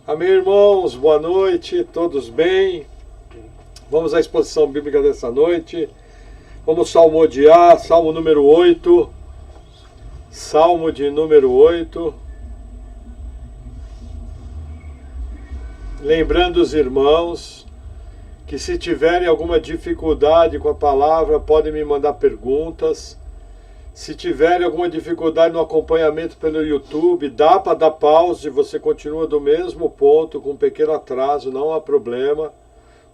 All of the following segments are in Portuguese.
Amém, irmãos? Boa noite, todos bem? Vamos à exposição bíblica dessa noite. Vamos salmodiar, Salmo número 8. Salmo de número 8. Lembrando os irmãos que se tiverem alguma dificuldade com a palavra, podem me mandar perguntas. Se tiverem alguma dificuldade no acompanhamento pelo YouTube, dá para dar pause, você continua do mesmo ponto, com um pequeno atraso, não há problema.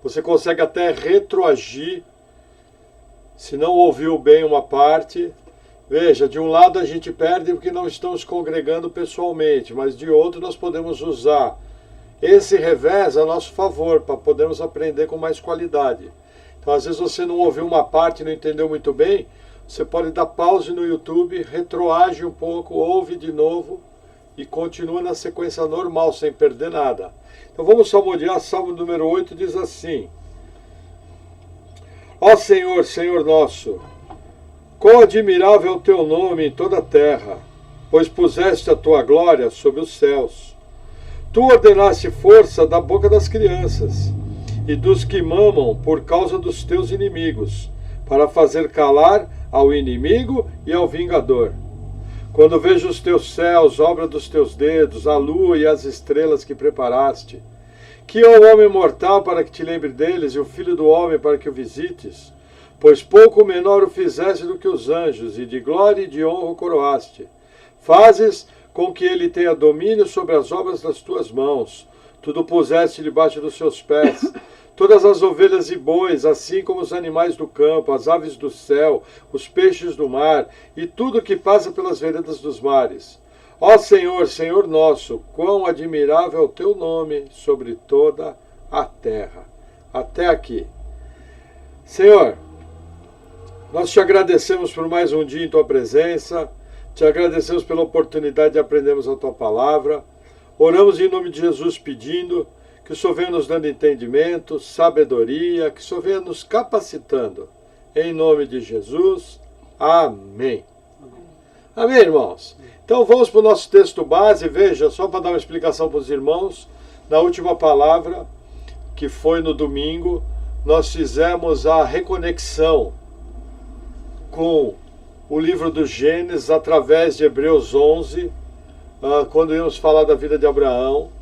Você consegue até retroagir, se não ouviu bem uma parte. Veja, de um lado a gente perde porque não estamos congregando pessoalmente, mas de outro nós podemos usar esse revés a nosso favor, para podermos aprender com mais qualidade. Então, às vezes você não ouviu uma parte e não entendeu muito bem, você pode dar pause no YouTube, retroage um pouco, ouve de novo e continua na sequência normal, sem perder nada. Então vamos salmodiar, Salmo número 8 diz assim: Ó Senhor, Senhor nosso, quão admirável é o teu nome em toda a terra, pois puseste a tua glória sobre os céus. Tu ordenaste força da boca das crianças e dos que mamam por causa dos teus inimigos, para fazer calar ao inimigo e ao vingador. Quando vejo os teus céus, obra dos teus dedos, a lua e as estrelas que preparaste, que é o homem mortal para que te lembre deles, e o filho do homem para que o visites? Pois pouco menor o fizeste do que os anjos, e de glória e de honra o coroaste. Fazes com que ele tenha domínio sobre as obras das tuas mãos. Tudo puseste debaixo dos seus pés. Todas as ovelhas e bois, assim como os animais do campo, as aves do céu, os peixes do mar, e tudo que passa pelas veredas dos mares. Ó Senhor, Senhor nosso, quão admirável é o teu nome sobre toda a terra. Até aqui. Senhor, nós te agradecemos por mais um dia em tua presença, te agradecemos pela oportunidade de aprendermos a tua palavra. Oramos em nome de Jesus pedindo que o Senhor venha nos dando entendimento, sabedoria, que o Senhor venha nos capacitando. Em nome de Jesus. Amém. Amém, irmãos? Então vamos para o nosso texto base. Veja, só para dar uma explicação para os irmãos, na última palavra, que foi no domingo, nós fizemos a reconexão com o livro do Gênesis através de Hebreus 11, quando íamos falar da vida de Abraão.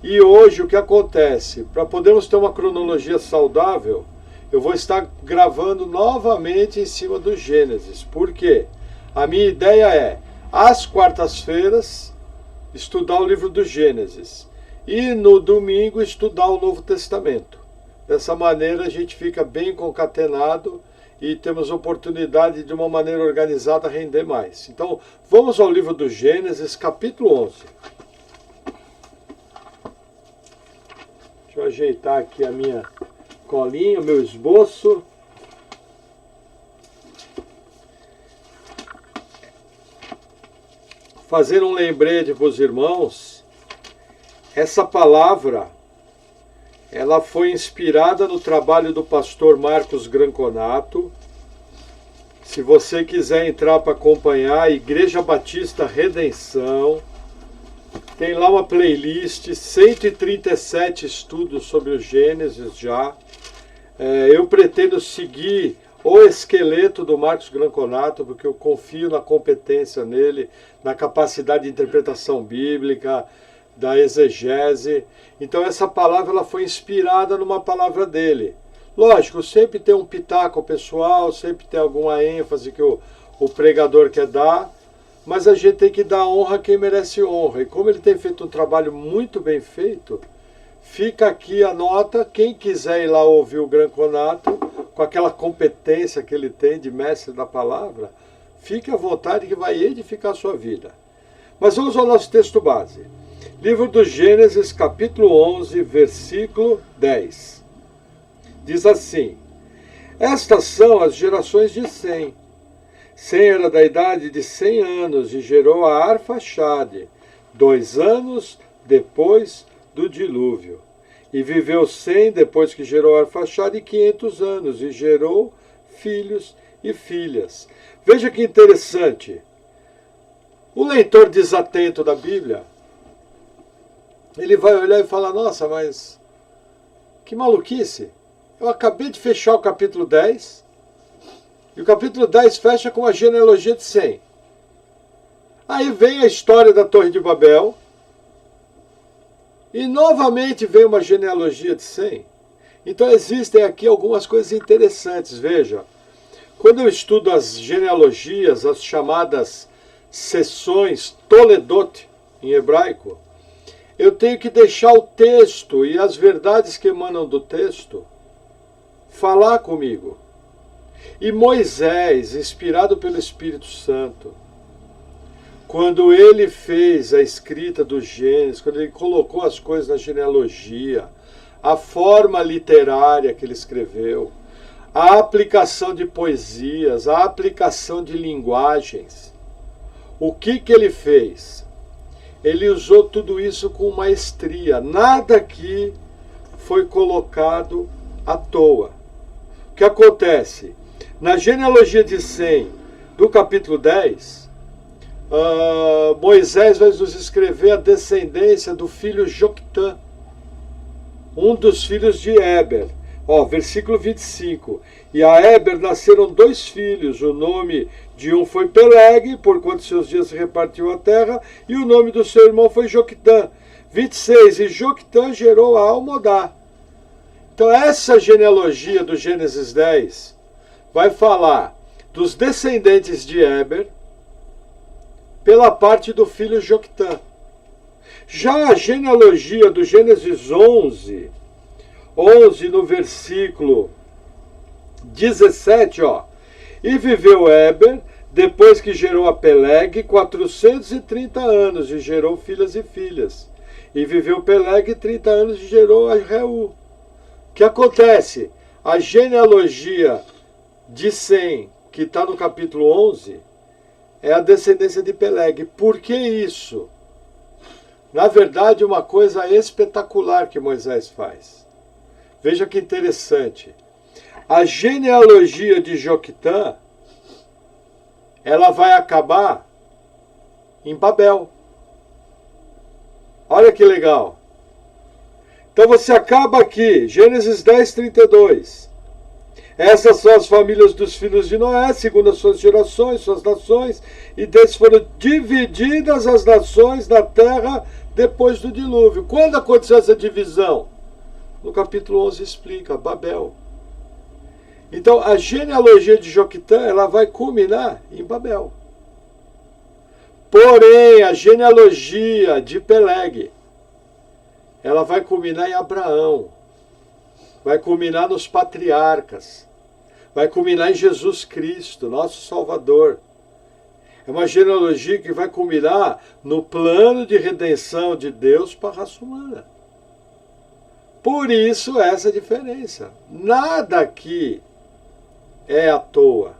E hoje o que acontece? Para podermos ter uma cronologia saudável, eu vou estar gravando novamente em cima do Gênesis. Por quê? A minha ideia é, às quartas-feiras, estudar o livro do Gênesis. E no domingo, estudar o Novo Testamento. Dessa maneira a gente fica bem concatenado e temos oportunidade de uma maneira organizada render mais. Então, vamos ao livro do Gênesis, capítulo 11. Deixa eu ajeitar aqui a minha colinha, o meu esboço. Fazer um lembrete para os irmãos. Essa palavra, ela foi inspirada no trabalho do pastor Marcos Granconato. Se você quiser entrar para acompanhar, Igreja Batista Redenção, tem lá uma playlist, 137 estudos sobre o Gênesis já. Eu pretendo seguir o esqueleto do Marcos Granconato, porque eu confio na competência nele, na capacidade de interpretação bíblica, da exegese. Então essa palavra ela foi inspirada numa palavra dele. Lógico, sempre tem um pitaco pessoal, sempre tem alguma ênfase que o pregador quer dar, mas a gente tem que dar honra a quem merece honra. E como ele tem feito um trabalho muito bem feito, fica aqui a nota. Quem quiser ir lá ouvir o Granconato, com aquela competência que ele tem de mestre da palavra, fique à vontade que vai edificar a sua vida. Mas vamos ao nosso texto base. Livro do Gênesis, capítulo 11, versículo 10. Diz assim: Estas são as gerações de Sem. Sem era da idade de 100 anos e gerou a Arfaxade, 2 anos depois do dilúvio. E viveu Sem, depois que gerou a Arfaxade, 500 anos e gerou filhos e filhas. Veja que interessante. O leitor desatento da Bíblia ele vai olhar e falar, nossa, mas que maluquice. Eu acabei de fechar o capítulo 10, e o capítulo 10 fecha com a genealogia de Sem. Aí vem a história da Torre de Babel, e novamente vem uma genealogia de Sem. Então existem aqui algumas coisas interessantes, veja. Quando eu estudo as genealogias, as chamadas seções Toledot, em hebraico, eu tenho que deixar o texto e as verdades que emanam do texto falar comigo. E Moisés, inspirado pelo Espírito Santo, quando ele fez a escrita do Gênesis, quando ele colocou as coisas na genealogia, a forma literária que ele escreveu, a aplicação de poesias, a aplicação de linguagens, o que ele fez? Ele usou tudo isso com maestria. Nada aqui foi colocado à toa. O que acontece? Na genealogia de Sem, do capítulo 10, Moisés vai nos escrever a descendência do filho Joctã, um dos filhos de Éber. Versículo 25. E a Éber nasceram 2 filhos. O nome de um foi Peleg, porquanto seus dias se repartiu a terra, e o nome do seu irmão foi Joctã. 26. E Joctã gerou a Almodá. Então essa genealogia do Gênesis 10 vai falar dos descendentes de Éber pela parte do filho Joctã. Já a genealogia do Gênesis 11 no versículo 17, e viveu Éber, depois que gerou a Peleg, 430 anos, e gerou filhas e filhas. E viveu Peleg 30 anos e gerou a Reu. O que acontece? A genealogia de Sem, que está no capítulo 11, é a descendência de Peleg. Por que isso? Na verdade, uma coisa espetacular que Moisés faz. Veja que interessante. A genealogia de Joctã, ela vai acabar em Babel. Olha que legal. Então você acaba aqui, Gênesis 10, 32. Essas são as famílias dos filhos de Noé, segundo as suas gerações, suas nações, e desses foram divididas as nações da terra depois do dilúvio. Quando aconteceu essa divisão? No capítulo 11 explica, Babel. Então a genealogia de Joctã, ela vai culminar em Babel. Porém, a genealogia de Peleg, ela vai culminar em Abraão, vai culminar nos patriarcas, vai culminar em Jesus Cristo, nosso Salvador. É uma genealogia que vai culminar no plano de redenção de Deus para a raça humana. Por isso essa diferença. Nada aqui é à toa.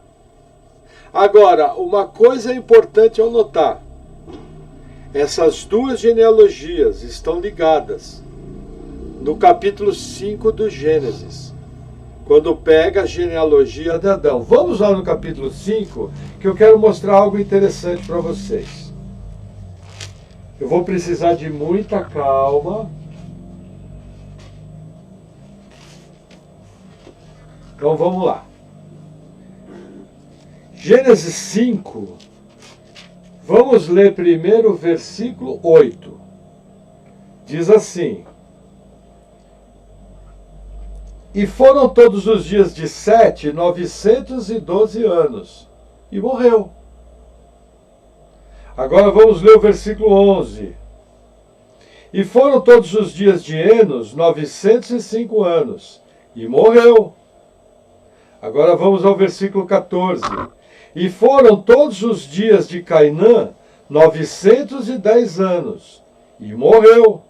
Agora, uma coisa importante ao notar. Essas duas genealogias estão ligadas no capítulo 5 do Gênesis, quando pega a genealogia de Adão. Vamos lá no capítulo 5, que eu quero mostrar algo interessante para vocês. Eu vou precisar de muita calma. Então vamos lá. Gênesis 5, vamos ler primeiro o versículo 8. Diz assim: E foram todos os dias de Sete 912 anos, e morreu. Agora vamos ler o versículo 11. E foram todos os dias de Enos 905 anos, e morreu. Agora vamos ao versículo 14. E foram todos os dias de Cainã 910 anos, e morreu.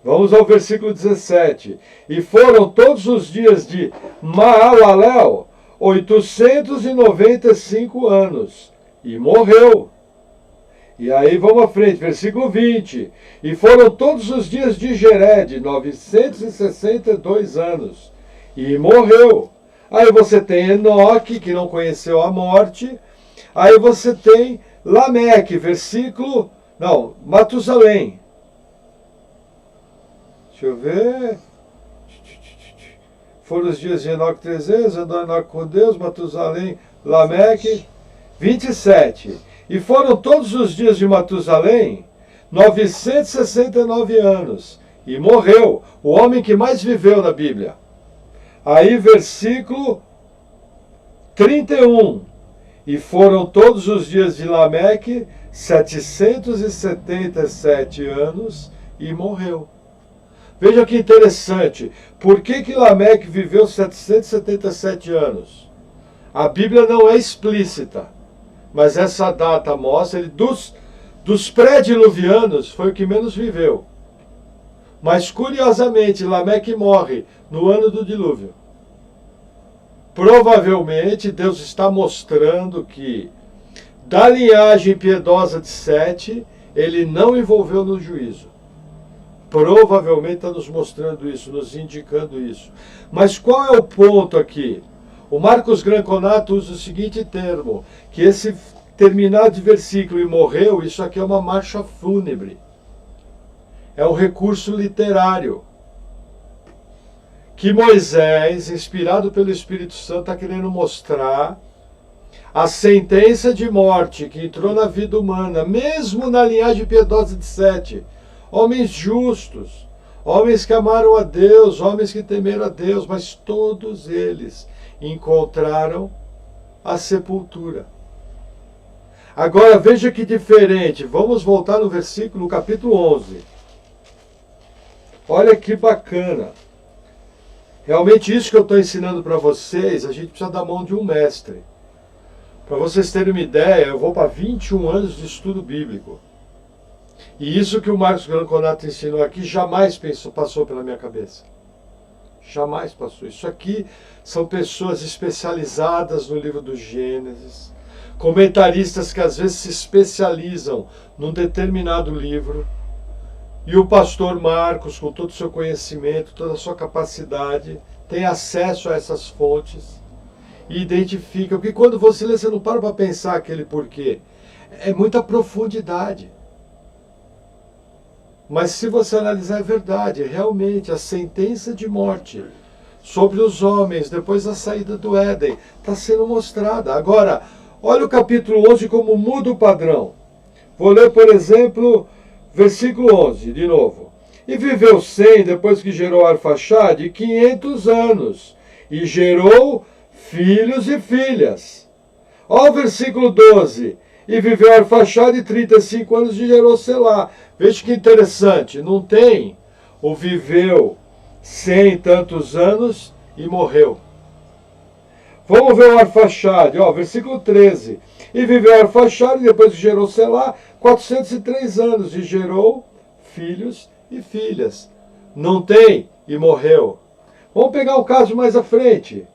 Vamos ao versículo 17. E foram todos os dias de Maalalel 895 anos, e morreu. E aí vamos à frente, versículo 20. E foram todos os dias de Jered 962 anos, e morreu. Aí você tem Enoque, que não conheceu a morte. Aí você tem Lameque, Matusalém. Deixa eu ver. Foram os dias de Enoque 300, andou Enoque com Deus, Matusalém, Lameque. 27. E foram todos os dias de Matusalém 969 anos. E morreu, o homem que mais viveu na Bíblia. Aí, versículo 31. E foram todos os dias de Lameque 777 anos e morreu. Veja que interessante. Por que Lameque viveu 777 anos? A Bíblia não é explícita, mas essa data mostra, ele dos pré-diluvianos foi o que menos viveu. Mas curiosamente, Lameque morre no ano do dilúvio. Provavelmente Deus está mostrando que da linhagem piedosa de Sete, ele não envolveu no juízo. Provavelmente está nos mostrando isso, nos indicando isso. Mas qual é o ponto aqui? O Marcos Granconato usa o seguinte termo, que esse terminado de versículo e morreu, isso aqui é uma marcha fúnebre. É um recurso literário. Que Moisés, inspirado pelo Espírito Santo, está querendo mostrar a sentença de morte que entrou na vida humana, mesmo na linhagem piedosa de Sete. Homens justos, homens que amaram a Deus, homens que temeram a Deus, mas todos eles encontraram a sepultura. Agora veja que diferente, vamos voltar no versículo, no capítulo 11. Olha que bacana. Realmente isso que eu estou ensinando para vocês, a gente precisa da mão de um mestre. Para vocês terem uma ideia, eu vou para 21 anos de estudo bíblico. E isso que o Marcos Granconato ensinou aqui jamais passou pela minha cabeça. Jamais passou. Isso aqui são pessoas especializadas no livro do Gênesis, comentaristas que às vezes se especializam num determinado livro, e o pastor Marcos, com todo o seu conhecimento, toda a sua capacidade, tem acesso a essas fontes e identifica, porque quando você lê, você não para pensar aquele porquê. É muita profundidade. Mas se você analisar, é verdade, realmente a sentença de morte sobre os homens depois da saída do Éden está sendo mostrada. Agora, olha o capítulo 11 como muda o padrão. Vou ler, por exemplo, versículo 11, de novo. E viveu Sem, depois que gerou Arfaxade, 500 anos, e gerou filhos e filhas. Olha o versículo 12. E viveu Arfaxade 35 anos e gerou Selá. Veja que interessante, não tem o viveu 100 tantos anos e morreu. Vamos ver o Arfaxade, versículo 13. E viveu Arfaxade, depois que gerou Selá, 403 anos e gerou filhos e filhas. Não tem e morreu. Vamos pegar um caso mais à frente.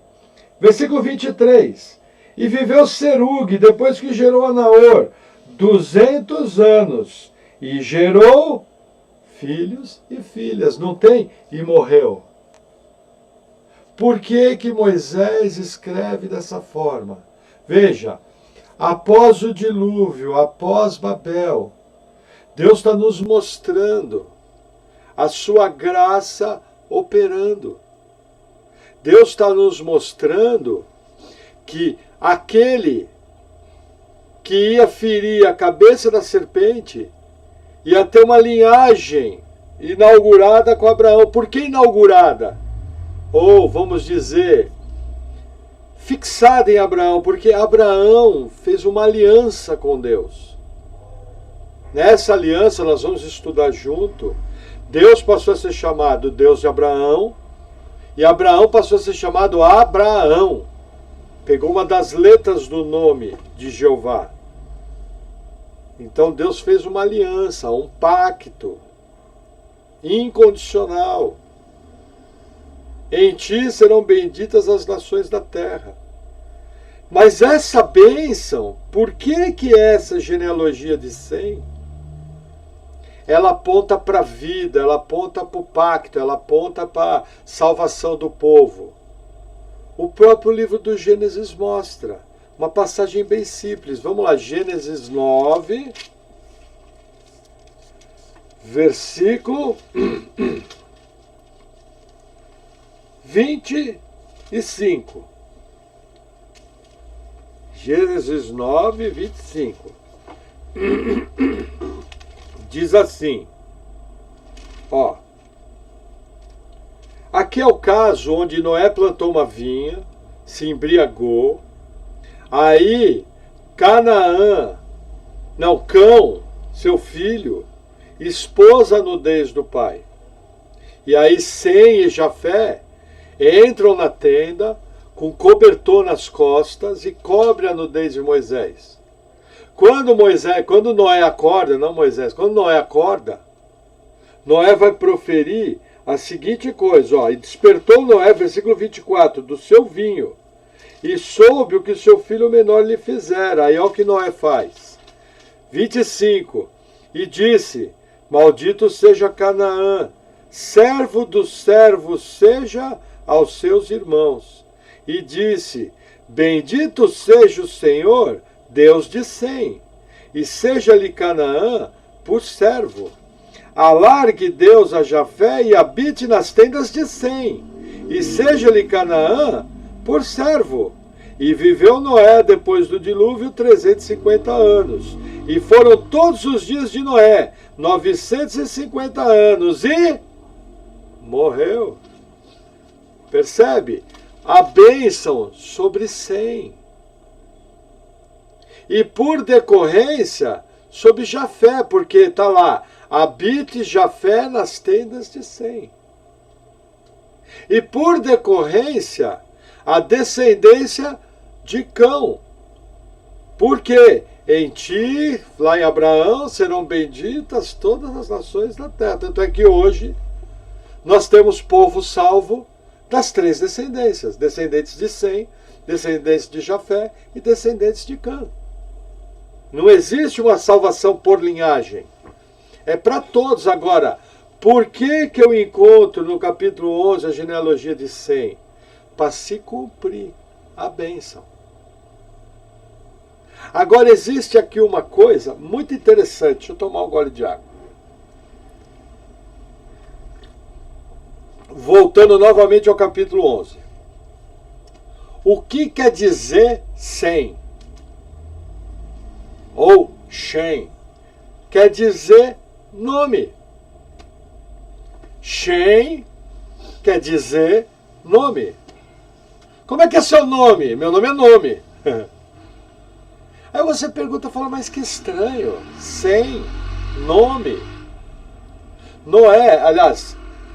Versículo 23. E viveu Serugue, depois que gerou Anaor, 200 anos. E gerou filhos e filhas. Não tem e morreu. Por que que Moisés escreve dessa forma? Veja, após o dilúvio, após Babel, Deus está nos mostrando a sua graça operando. Deus está nos mostrando que aquele que ia ferir a cabeça da serpente ia ter uma linhagem inaugurada com Abraão. Por que inaugurada? Ou, vamos dizer, fixada em Abraão, porque Abraão fez uma aliança com Deus. Nessa aliança, nós vamos estudar junto, Deus passou a ser chamado Deus de Abraão, e Abraão passou a ser chamado Abraão. Pegou uma das letras do nome de Jeová. Então Deus fez uma aliança, um pacto incondicional. Em ti serão benditas as nações da terra. Mas essa bênção, por que essa genealogia de Sem? Ela aponta para a vida, ela aponta para o pacto, ela aponta para a salvação do povo. O próprio livro do Gênesis mostra uma passagem bem simples. Vamos lá, Gênesis 9, versículo 25. Gênesis 9, 25. Diz assim, ó. Aqui é o caso onde Noé plantou uma vinha, se embriagou, aí Cão, seu filho, expôs a nudez do pai. E aí Sem e Jafé entram na tenda com cobertor nas costas e cobre a nudez de Moisés. Quando Noé acorda, Noé vai proferir a seguinte coisa, ó, e despertou Noé, versículo 24, do seu vinho, e soube o que seu filho menor lhe fizera. Aí olha o que Noé faz. 25, e disse, maldito seja Canaã, servo dos servos seja aos seus irmãos. E disse, bendito seja o Senhor, Deus de Sem, e seja-lhe Canaã por servo. Alargue Deus a Jafé e habite nas tendas de Sem, e seja-lhe Canaã por servo. E viveu Noé depois do dilúvio 350 anos. E foram todos os dias de Noé 950 anos e morreu. Percebe? A bênção sobre Sem. E por decorrência sobre Jafé, porque está lá, habite Jafé nas tendas de Sem. E por decorrência, a descendência de Cão. Porque em ti, lá em Abraão, serão benditas todas as nações da terra. Tanto é que hoje nós temos povo salvo das três descendências. Descendentes de Sem, descendentes de Jafé e descendentes de Cã. Não existe uma salvação por linhagem. É para todos. Agora, por que eu encontro no capítulo 11 a genealogia de Sem? Para se cumprir a bênção. Agora, existe aqui uma coisa muito interessante. Deixa eu tomar um gole de água. Voltando novamente ao capítulo 11. O que quer dizer Sem? Ou Shem? Quer dizer nome. Shem quer dizer nome. Como é que é seu nome? Meu nome é nome. Aí você pergunta, fala, mas que estranho. Sem nome.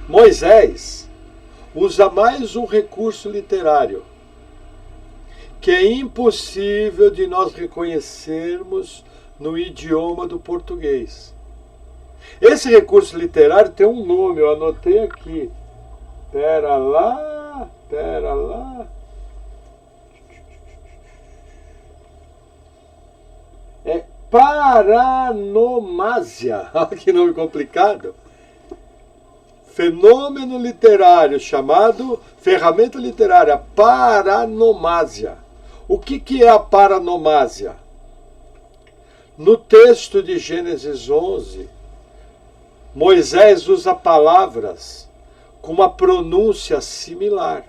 Moisés usa mais um recurso literário que é impossível de nós reconhecermos no idioma do português. Esse recurso literário tem um nome, eu anotei aqui. Pera lá. É paranomásia. Olha que nome complicado. Fenômeno literário chamado, ferramenta literária, paranomásia. O que é a paranomásia? No texto de Gênesis 11, Moisés usa palavras com uma pronúncia similar.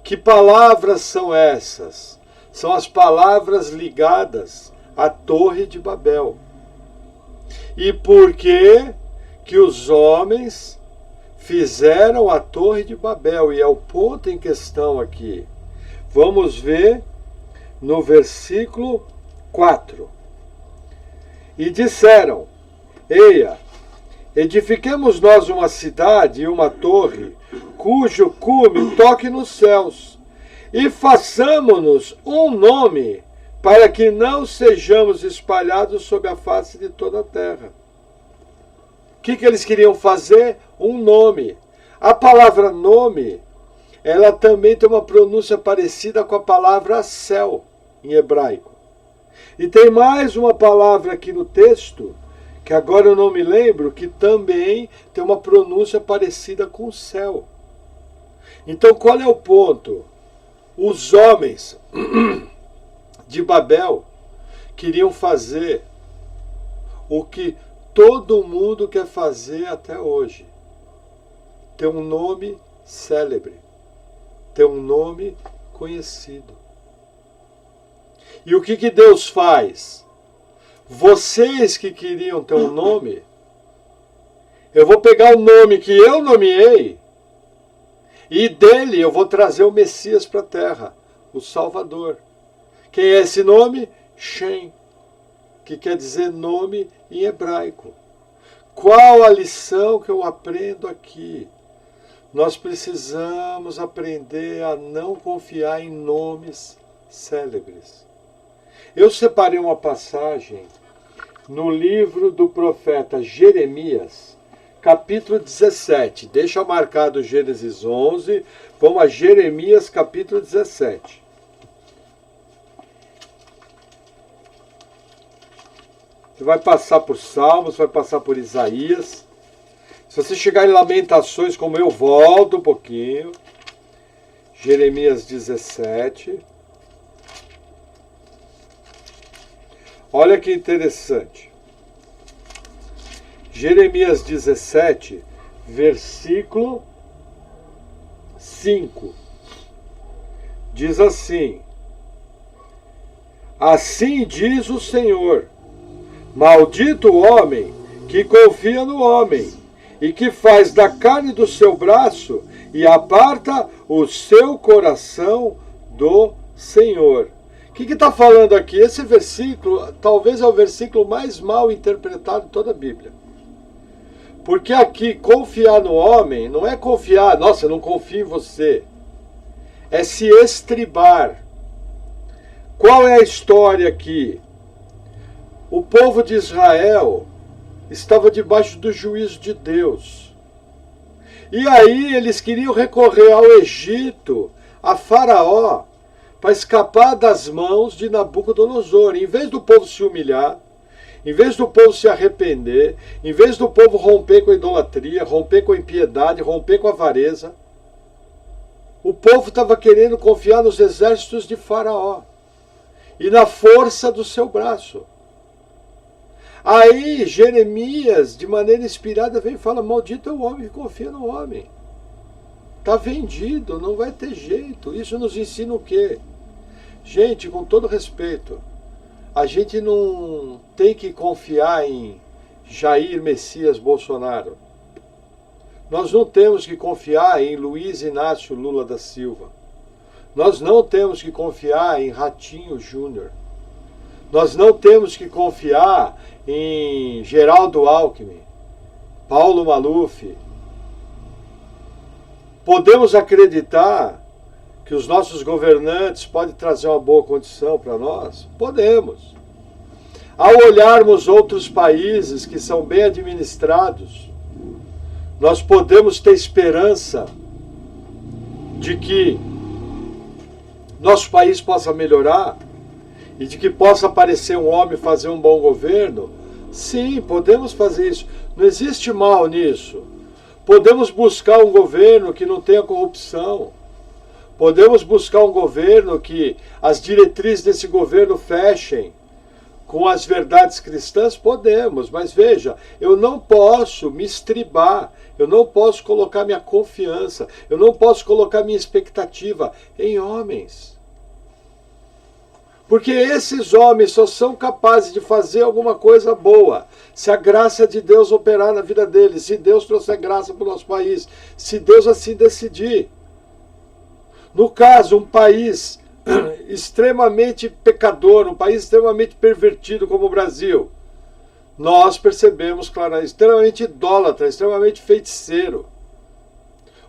Que palavras são essas? São as palavras ligadas à Torre de Babel. E por que os homens fizeram a Torre de Babel? E é o ponto em questão aqui. Vamos ver no versículo 4. E disseram, eia, edifiquemos nós uma cidade e uma torre, cujo cume toque nos céus, e façamo-nos um nome, para que não sejamos espalhados sobre a face de toda a terra. O que eles queriam fazer? Um nome. A palavra nome, ela também tem uma pronúncia parecida com a palavra céu, em hebraico. E tem mais uma palavra aqui no texto, que agora eu não me lembro, que também tem uma pronúncia parecida com céu. Então qual é o ponto? Os homens de Babel queriam fazer o que todo mundo quer fazer até hoje. ter um nome célebre, ter um nome conhecido. E o que Deus faz? Vocês que queriam ter um nome, eu vou pegar o nome que eu nomeei e dele eu vou trazer o Messias para a terra, o Salvador. Quem é esse nome? Shem, que quer dizer nome em hebraico. Qual a lição que eu aprendo aqui? Nós precisamos aprender a não confiar em nomes célebres. Eu separei uma passagem no livro do profeta Jeremias, capítulo 17. Deixa marcado Gênesis 11, vamos a Jeremias, capítulo 17. Você vai passar por Salmos, vai passar por Isaías. Se você chegar em Lamentações, como eu, volto um pouquinho. Jeremias 17. Olha que interessante. Jeremias 17, versículo 5. Diz assim: Assim diz o Senhor, maldito o homem que confia no homem, e que faz da carne do seu braço e aparta o seu coração do Senhor. O que está falando aqui? Esse versículo talvez é o versículo mais mal interpretado de toda a Bíblia. Porque aqui confiar no homem não é confiar, nossa, eu não confio em você. É se estribar. Qual é a história aqui? O povo de Israel estava debaixo do juízo de Deus. E aí eles queriam recorrer ao Egito, a Faraó, para escapar das mãos de Nabucodonosor. Em vez do povo se humilhar, em vez do povo se arrepender, em vez do povo romper com a idolatria, romper com a impiedade, romper com a avareza, o povo estava querendo confiar nos exércitos de Faraó e na força do seu braço. Aí Jeremias, de maneira inspirada, vem e fala: maldito é o homem que confia no homem. Está vendido, não vai ter jeito. Isso nos ensina o quê? Gente, com todo respeito, a gente não tem que confiar em Jair Messias Bolsonaro. Nós não temos que confiar em Luiz Inácio Lula da Silva. Nós não temos que confiar em Ratinho Júnior. Nós não temos que confiar em Geraldo Alckmin, Paulo Maluf. Podemos acreditar que os nossos governantes podem trazer uma boa condição para nós? Podemos. Ao olharmos outros países que são bem administrados, nós podemos ter esperança de que nosso país possa melhorar e de que possa aparecer um homem fazer um bom governo? Sim, podemos fazer isso. Não existe mal nisso. Podemos buscar um governo que não tenha corrupção. Podemos buscar um governo que as diretrizes desse governo fechem com as verdades cristãs? Podemos, mas veja, eu não posso me estribar, eu não posso colocar minha confiança, eu não posso colocar minha expectativa em homens. Porque esses homens só são capazes de fazer alguma coisa boa se a graça de Deus operar na vida deles, se Deus trouxer graça para o nosso país, se Deus assim decidir. No caso, um país extremamente pecador, um país extremamente pervertido como o Brasil, nós percebemos claramente, extremamente idólatra, extremamente feiticeiro,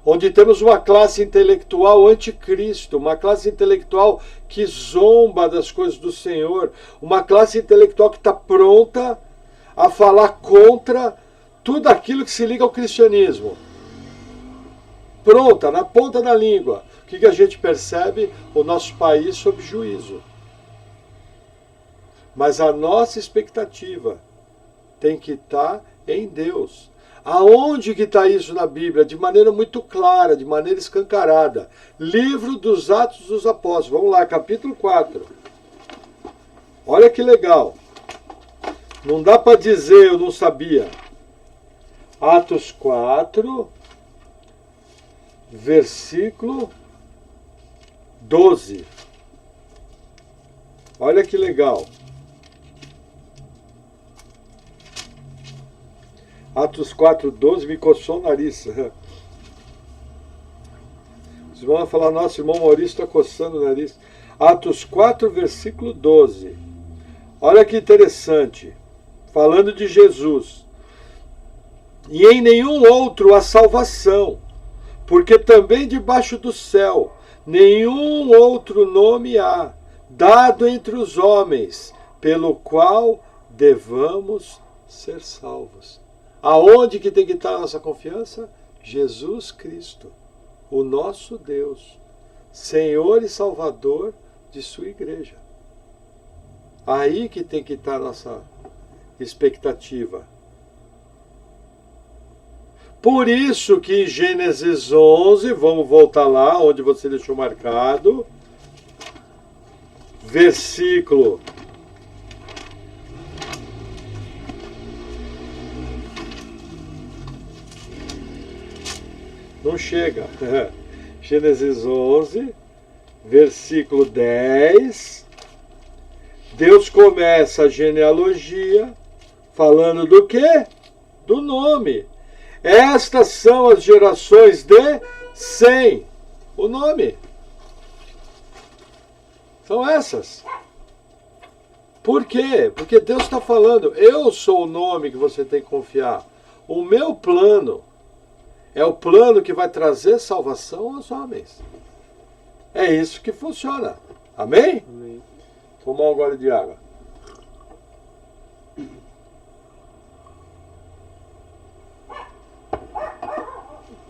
onde temos uma classe intelectual anticristo, uma classe intelectual que zomba das coisas do Senhor, uma classe intelectual que está pronta a falar contra tudo aquilo que se liga ao cristianismo. Pronta, na ponta da língua. O que a gente percebe? O nosso país sob juízo. Mas a nossa expectativa tem que estar em Deus. Aonde que está isso na Bíblia? De maneira muito clara, de maneira escancarada. Livro dos Atos dos Apóstolos. Vamos lá, capítulo 4. Olha que legal. Não dá para dizer eu não sabia. Atos 4, versículo 12. Olha que legal. Atos 4:12, me coçou o nariz. Os irmãos vão falar, nossa, irmão Maurício está coçando o nariz. Atos 4, versículo 12. Olha que interessante. Falando de Jesus. E em nenhum outro há salvação, porque também debaixo do céu nenhum outro nome há, dado entre os homens, pelo qual devamos ser salvos. Aonde que tem que estar a nossa confiança? Jesus Cristo, o nosso Deus, Senhor e Salvador de sua igreja. Aí que tem que estar a nossa expectativa. Por isso que em Gênesis 11, vamos voltar lá onde você deixou marcado, versículo 'Não chega. Gênesis 11, versículo 10. Deus começa a genealogia falando do quê? Do nome. Estas são as gerações de Sem. O nome. São essas. Por quê? Porque Deus está falando, eu sou o nome que você tem que confiar. O meu plano é o plano que vai trazer salvação aos homens. É isso que funciona. Amém? Amém. Tomar um gole de água.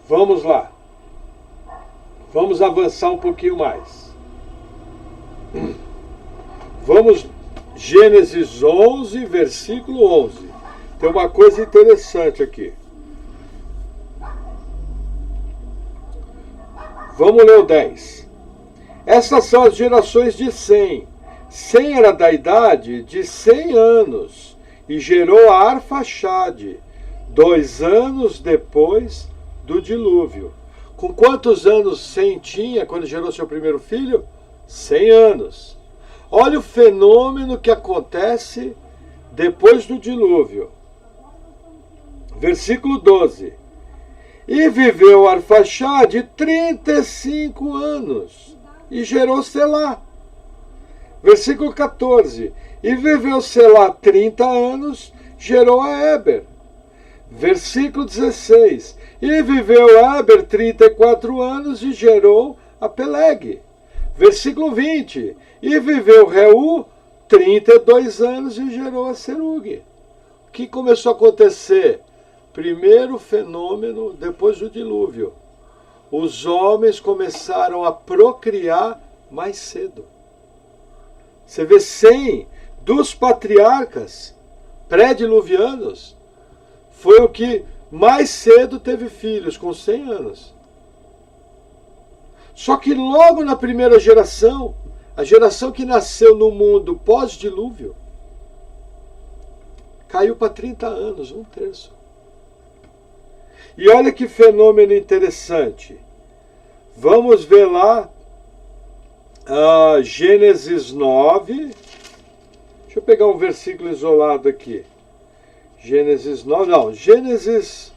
Vamos lá. Vamos avançar um pouquinho mais. Vamos, Gênesis 11, versículo 11. Tem uma coisa interessante aqui. Vamos ler o 10. Essas são as gerações de Sem. Sem era da idade de 100 anos e gerou a Arfaxade, 2 anos depois do dilúvio. Com quantos anos Sem tinha quando gerou seu primeiro filho? 100 anos. Olha o fenômeno que acontece depois do dilúvio. Versículo 12. E viveu Arfaxade 35 anos e gerou Selá. Versículo 14. E viveu Selá 30 anos, gerou a Éber. Versículo 16. E viveu Éber 34 anos e gerou a Peleg. Versículo 20. E viveu Reu 32 anos e gerou a Serug. O que começou a acontecer? Primeiro fenômeno depois do dilúvio. Os homens começaram a procriar mais cedo. Você vê 100 dos patriarcas pré-diluvianos foi o que mais cedo teve filhos, com 100 anos. Só que logo na primeira geração, a geração que nasceu no mundo pós-dilúvio, caiu para 30 anos, 1/3. E olha que fenômeno interessante. Vamos ver lá Gênesis 9. Deixa eu pegar um versículo isolado aqui. Gênesis 9, não, Gênesis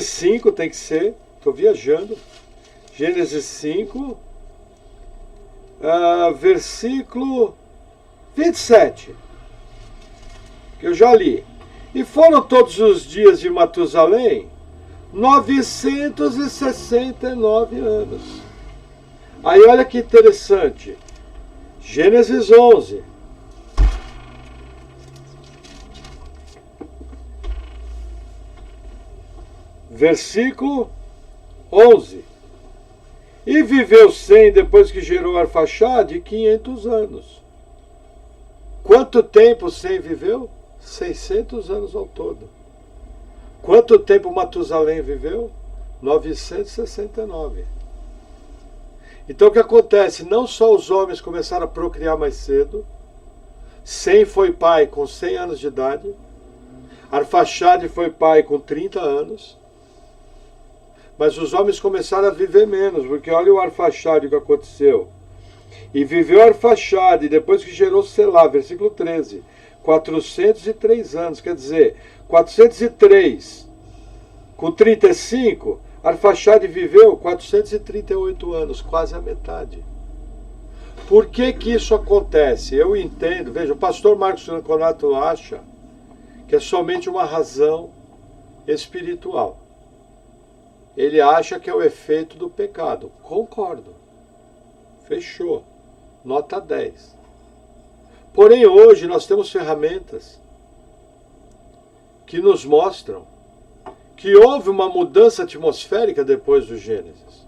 5 tem que ser, estou viajando. Gênesis 5, versículo 27, que eu já li. E foram todos os dias de Matusalém 969 anos. Aí olha que interessante. Gênesis 11. Versículo 11. E viveu Sem, depois que gerou Arfaxade, 500 anos. Quanto tempo Sem viveu? 600 anos ao todo. Quanto tempo Matusalém viveu? 969. Então o que acontece? Não só os homens começaram a procriar mais cedo. Sem foi pai com 100 anos de idade. Arfaxade foi pai com 30 anos. Mas os homens começaram a viver menos, porque olha o Arfaxade que aconteceu. E viveu Arfaxade, depois que gerou Selá, versículo 13, 403 anos, quer dizer, 403 com 35, Arfaxade viveu 438 anos, quase a metade. Por que que isso acontece? Eu entendo, veja, o pastor Marcos Lanconato acha que é somente uma razão espiritual. Ele acha que é o efeito do pecado. Concordo. Fechou. Nota 10. Porém, hoje nós temos ferramentas que nos mostram que houve uma mudança atmosférica depois do Gênesis.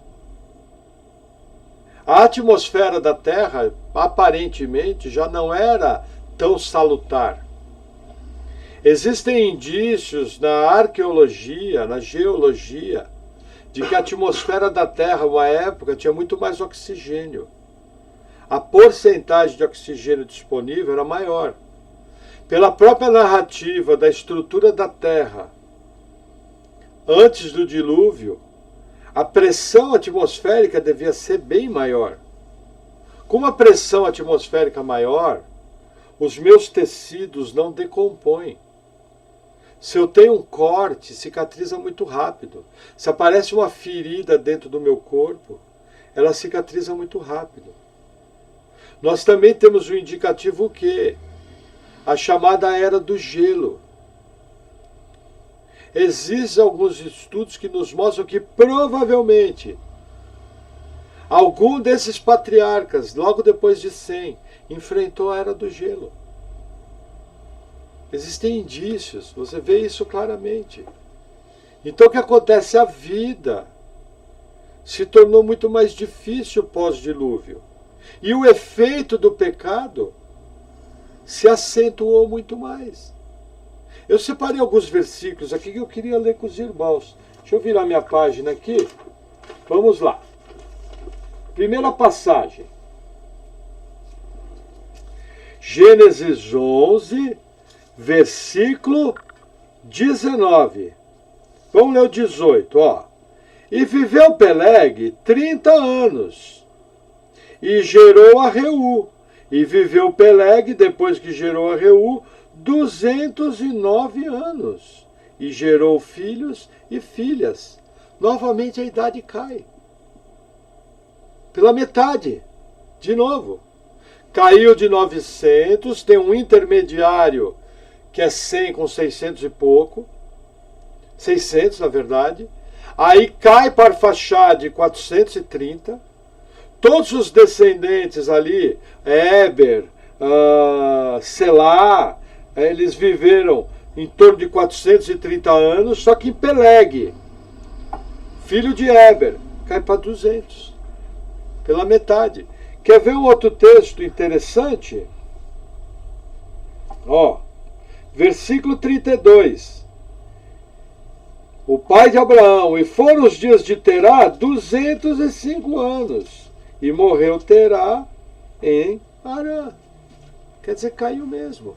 A atmosfera da Terra, aparentemente, já não era tão salutar. Existem indícios na arqueologia, na geologia, de que a atmosfera da Terra, uma época, tinha muito mais oxigênio. A porcentagem de oxigênio disponível era maior. Pela própria narrativa da estrutura da Terra, antes do dilúvio, a pressão atmosférica devia ser bem maior. Com uma pressão atmosférica maior, os meus tecidos não decompõem. Se eu tenho um corte, cicatriza muito rápido. Se aparece uma ferida dentro do meu corpo, ela cicatriza muito rápido. Nós também temos o indicativo o quê? A chamada era do gelo. Existem alguns estudos que nos mostram que provavelmente algum desses patriarcas, logo depois de 100, enfrentou a era do gelo. Existem indícios, você vê isso claramente. Então o que acontece? A vida se tornou muito mais difícil pós-dilúvio. E o efeito do pecado se acentuou muito mais. Eu separei alguns versículos aqui que eu queria ler com os irmãos. Deixa eu virar minha página aqui. Vamos lá. Primeira passagem. Gênesis 11, versículo 19. Vamos ler o 18, ó. E viveu Peleg 30 anos, e gerou a Reu. E viveu Peleg, depois que gerou a Reu, 209 anos, e gerou filhos e filhas. Novamente a idade cai. Pela metade. De novo. Caiu de 900, tem um intermediário que é 100 com 600 e pouco. 600, na verdade. Aí cai para Arfaxade 430. Todos os descendentes ali, Éber, Selá, eles viveram em torno de 430 anos, só que em Peleg, filho de Éber, cai para 200, pela metade. Quer ver um outro texto interessante? Ó, versículo 32. O pai de Abraão, e foram os dias de Terá 205 anos, e morreu Terá em Harã. Quer dizer, caiu mesmo.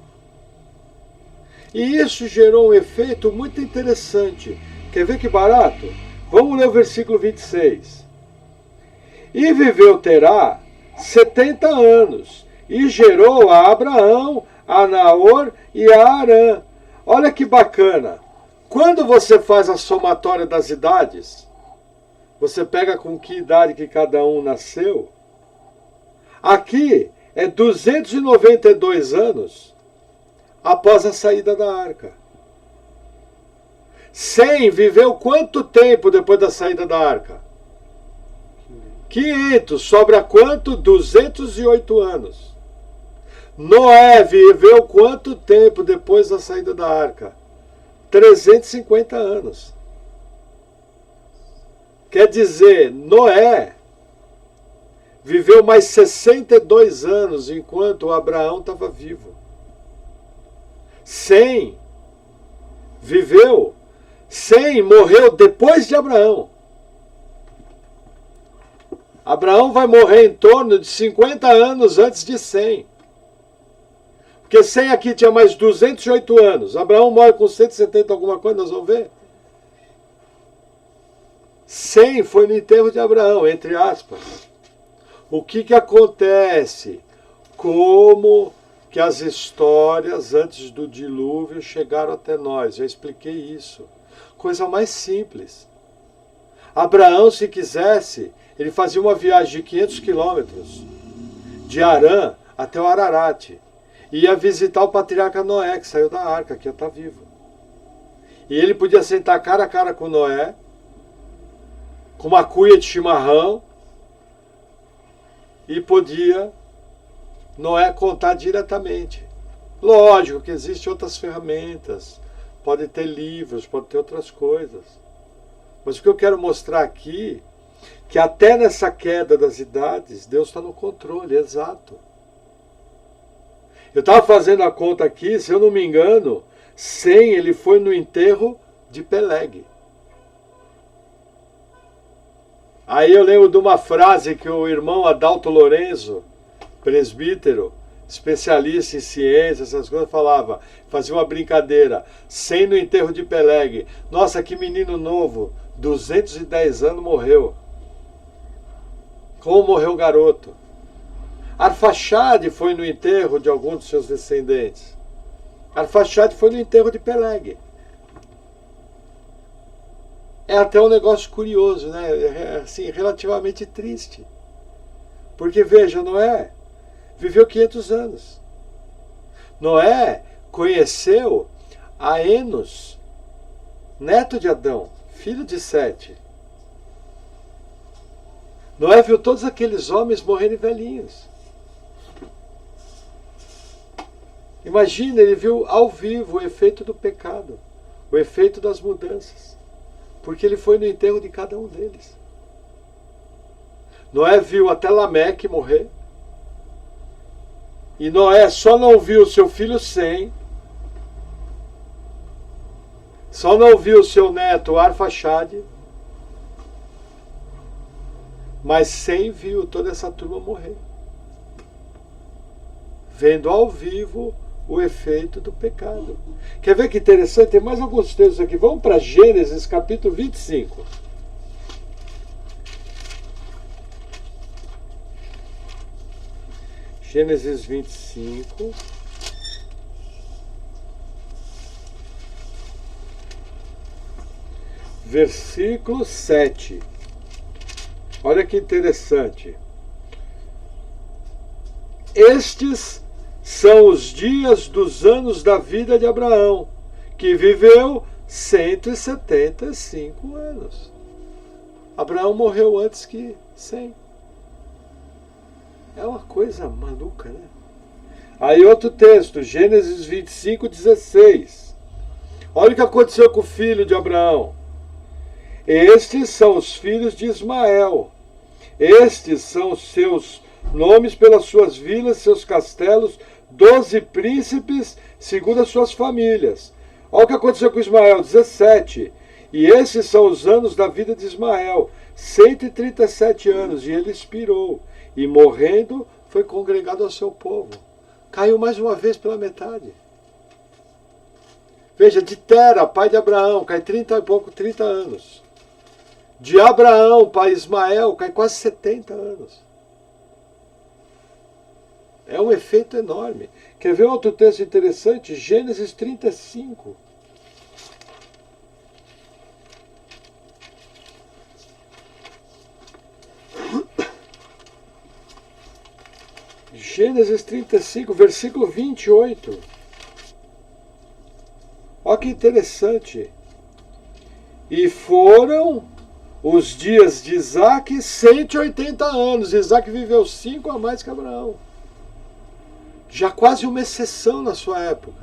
E isso gerou um efeito muito interessante. Quer ver que barato? Vamos ler o versículo 26. E viveu Terá 70 anos, e gerou a Abraão, a Naor e a Harã. Olha que bacana. Quando você faz a somatória das idades, você pega com que idade que cada um nasceu. Aqui é 292 anos após a saída da arca. 100 viveu quanto tempo depois da saída da arca? 500. Sobra quanto? 208 anos. Noé viveu quanto tempo depois da saída da arca? 350 anos. Quer dizer, Noé viveu mais 62 anos enquanto Abraão estava vivo. 100 viveu, 100 morreu depois de Abraão. Abraão vai morrer em torno de 50 anos antes de 100. Porque 100 aqui tinha mais 208 anos. Abraão morre com 170 alguma coisa, nós vamos ver. Sem foi no enterro de Abraão, entre aspas. O que acontece? Como que as histórias antes do dilúvio chegaram até nós? Já expliquei isso. Coisa mais simples. Abraão, se quisesse, ele fazia uma viagem de 500 quilômetros, de Harã até o Ararat. Ia visitar o patriarca Noé, que saiu da arca, que já está vivo. E ele podia sentar cara a cara com Noé, com uma cuia de chimarrão, e podia Noé contar diretamente. Lógico que existem outras ferramentas, pode ter livros, pode ter outras coisas. Mas o que eu quero mostrar aqui, que até nessa queda das idades, Deus está no controle, exato. Eu estava fazendo a conta aqui, se eu não me engano, Sem ele foi no enterro de Peleg. Aí eu lembro de uma frase que o irmão Adalto Lorenzo, presbítero, especialista em ciências, essas coisas, falava, fazia uma brincadeira, Sem no enterro de Peleg. Nossa, que menino novo, 210 anos morreu. Como morreu o garoto? Arfaxade foi no enterro de algum dos seus descendentes. Arfaxade foi no enterro de Peleg. É até um negócio curioso, né? É, assim, relativamente triste. Porque, veja, Noé viveu 500 anos. Noé conheceu a Enos, neto de Adão, filho de Sete. Noé viu todos aqueles homens morrerem velhinhos. Imagina, ele viu ao vivo o efeito do pecado, o efeito das mudanças, porque ele foi no enterro de cada um deles. Noé viu até Lameque morrer, e Noé só não viu seu filho Sem, só não viu seu neto Arfaxade, mas Sem viu toda essa turma morrer, vendo ao vivo o efeito do pecado. Quer ver que interessante? Tem mais alguns textos aqui. Vamos para Gênesis capítulo 25. Gênesis 25. Versículo 7. Olha que interessante. Estes são os dias dos anos da vida de Abraão, que viveu 175 anos. Abraão morreu antes que 100. É uma coisa maluca, né? Aí outro texto, Gênesis 25, 16. Olha o que aconteceu com o filho de Abraão. Estes são os filhos de Ismael. Estes são os seus nomes pelas suas vilas, seus castelos, 12 príncipes, segundo as suas famílias. Olha o que aconteceu com Ismael, 17. E esses são os anos da vida de Ismael, 137 anos, e ele expirou. E morrendo, foi congregado ao seu povo. Caiu mais uma vez pela metade. Veja, de Tera, pai de Abraão, cai 30 anos. De Abraão, pai de Ismael, cai quase 70 anos. É um efeito enorme. Quer ver outro texto interessante? Gênesis 35. Gênesis 35, versículo 28. Olha que interessante. E foram os dias de Isaac 180 anos. Isaac viveu 5 a mais que Abraão. Já quase uma exceção na sua época.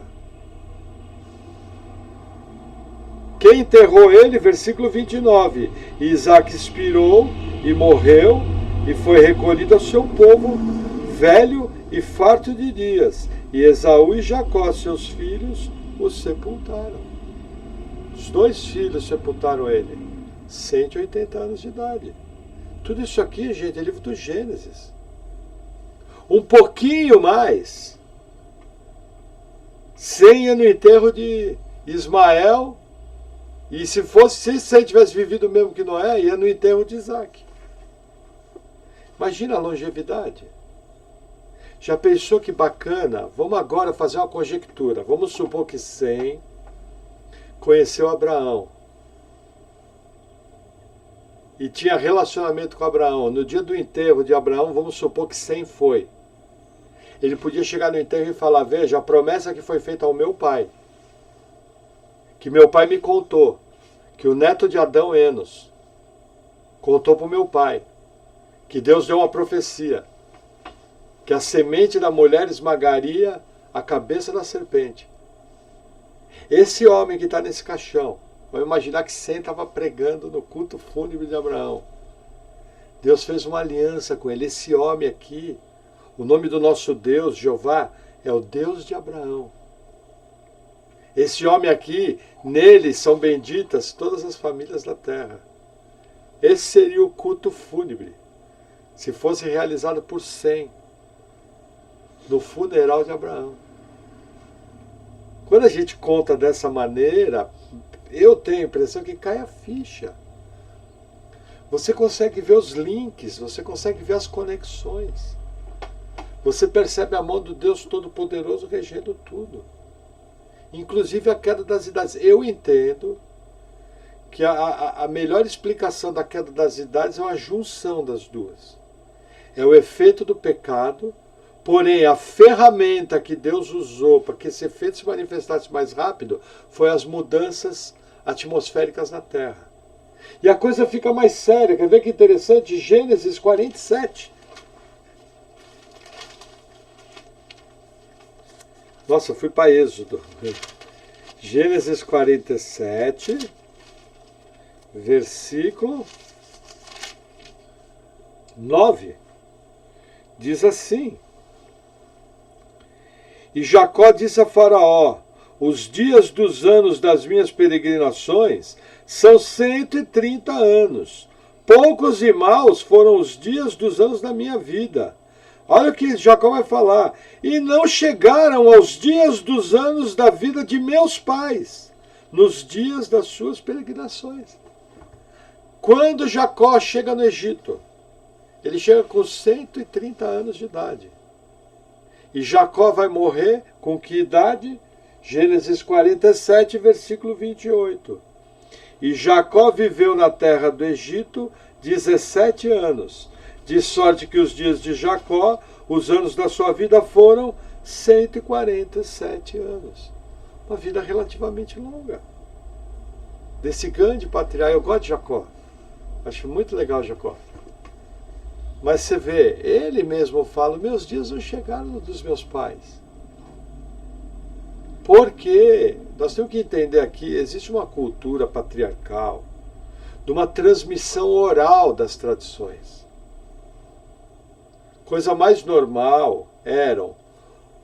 Quem enterrou ele? Versículo 29. E Isaac expirou e morreu e foi recolhido ao seu povo, velho e farto de dias. E Esaú e Jacó, seus filhos, o sepultaram. Os 2 filhos sepultaram ele. 180 anos de idade. Tudo isso aqui, gente, é livro do Gênesis. Um pouquinho mais, Sem no enterro de Ismael E se ele tivesse vivido mesmo que Noé, ia no enterro de Isaac. Imagina a longevidade. Já pensou que bacana? Vamos agora fazer uma conjectura. Vamos supor que Sem conheceu Abraão. E tinha relacionamento com Abraão. No dia do enterro de Abraão, vamos supor que Sem foi. Ele podia chegar no enterro e falar, veja, a promessa que foi feita ao meu pai, que meu pai me contou, que o neto de Adão, Enos, contou para o meu pai, que Deus deu uma profecia, que a semente da mulher esmagaria a cabeça da serpente. Esse homem que está nesse caixão, vamos imaginar que Sem estava pregando no culto fúnebre de Abraão. Deus fez uma aliança com ele. Esse homem aqui, o nome do nosso Deus, Jeová, é o Deus de Abraão. Esse homem aqui, nele são benditas todas as famílias da terra. Esse seria o culto fúnebre, se fosse realizado por Sem, no funeral de Abraão. Quando a gente conta dessa maneira, eu tenho a impressão que cai a ficha. Você consegue ver os links, você consegue ver as conexões. Você percebe a mão do Deus Todo-Poderoso regendo tudo. Inclusive a queda das idades. Eu entendo que a melhor explicação da queda das idades é uma junção das duas. É o efeito do pecado, porém a ferramenta que Deus usou para que esse efeito se manifestasse mais rápido foi as mudanças atmosféricas na Terra. E a coisa fica mais séria. Quer ver que interessante? Gênesis 47. Nossa, fui para Êxodo. Gênesis 47, versículo 9. Diz assim: E Jacó disse a Faraó, os dias dos anos das minhas peregrinações são 130 anos. Poucos e maus foram os dias dos anos da minha vida. Olha o que Jacó vai falar. E não chegaram aos dias dos anos da vida de meus pais, nos dias das suas peregrinações. Quando Jacó chega no Egito, ele chega com 130 anos de idade. E Jacó vai morrer com que idade? Gênesis 47, versículo 28. E Jacó viveu na terra do Egito 17 anos. De sorte que os dias de Jacó, os anos da sua vida foram 147 anos. Uma vida relativamente longa. Desse grande patriarca. Eu gosto de Jacó. Acho muito legal Jacó. Mas você vê, ele mesmo fala, meus dias não chegaram dos meus pais. Porque nós temos que entender aqui, existe uma cultura patriarcal, de uma transmissão oral das tradições. Coisa mais normal eram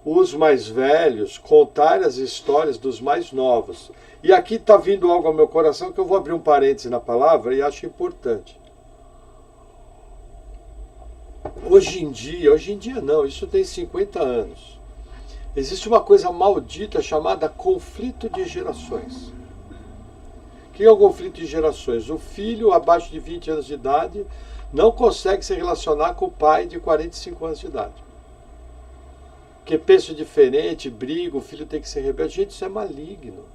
os mais velhos contarem as histórias dos mais novos. E aqui está vindo algo ao meu coração que eu vou abrir um parêntese na palavra e acho importante. Hoje em dia não, isso tem 50 anos. Existe uma coisa maldita chamada conflito de gerações. O que é o conflito de gerações? O filho abaixo de 20 anos de idade não consegue se relacionar com o pai de 45 anos de idade. Porque pensa diferente, briga, o filho tem que ser rebelde. Gente, isso é maligno.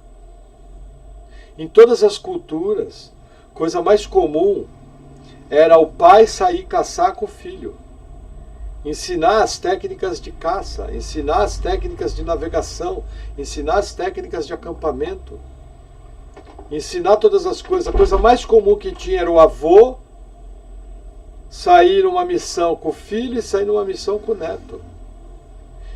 Em todas as culturas, coisa mais comum era o pai sair caçar com o filho. Ensinar as técnicas de caça, ensinar as técnicas de navegação, ensinar as técnicas de acampamento. Ensinar todas as coisas. A coisa mais comum que tinha era o avô sair numa missão com o filho e sair numa missão com o neto.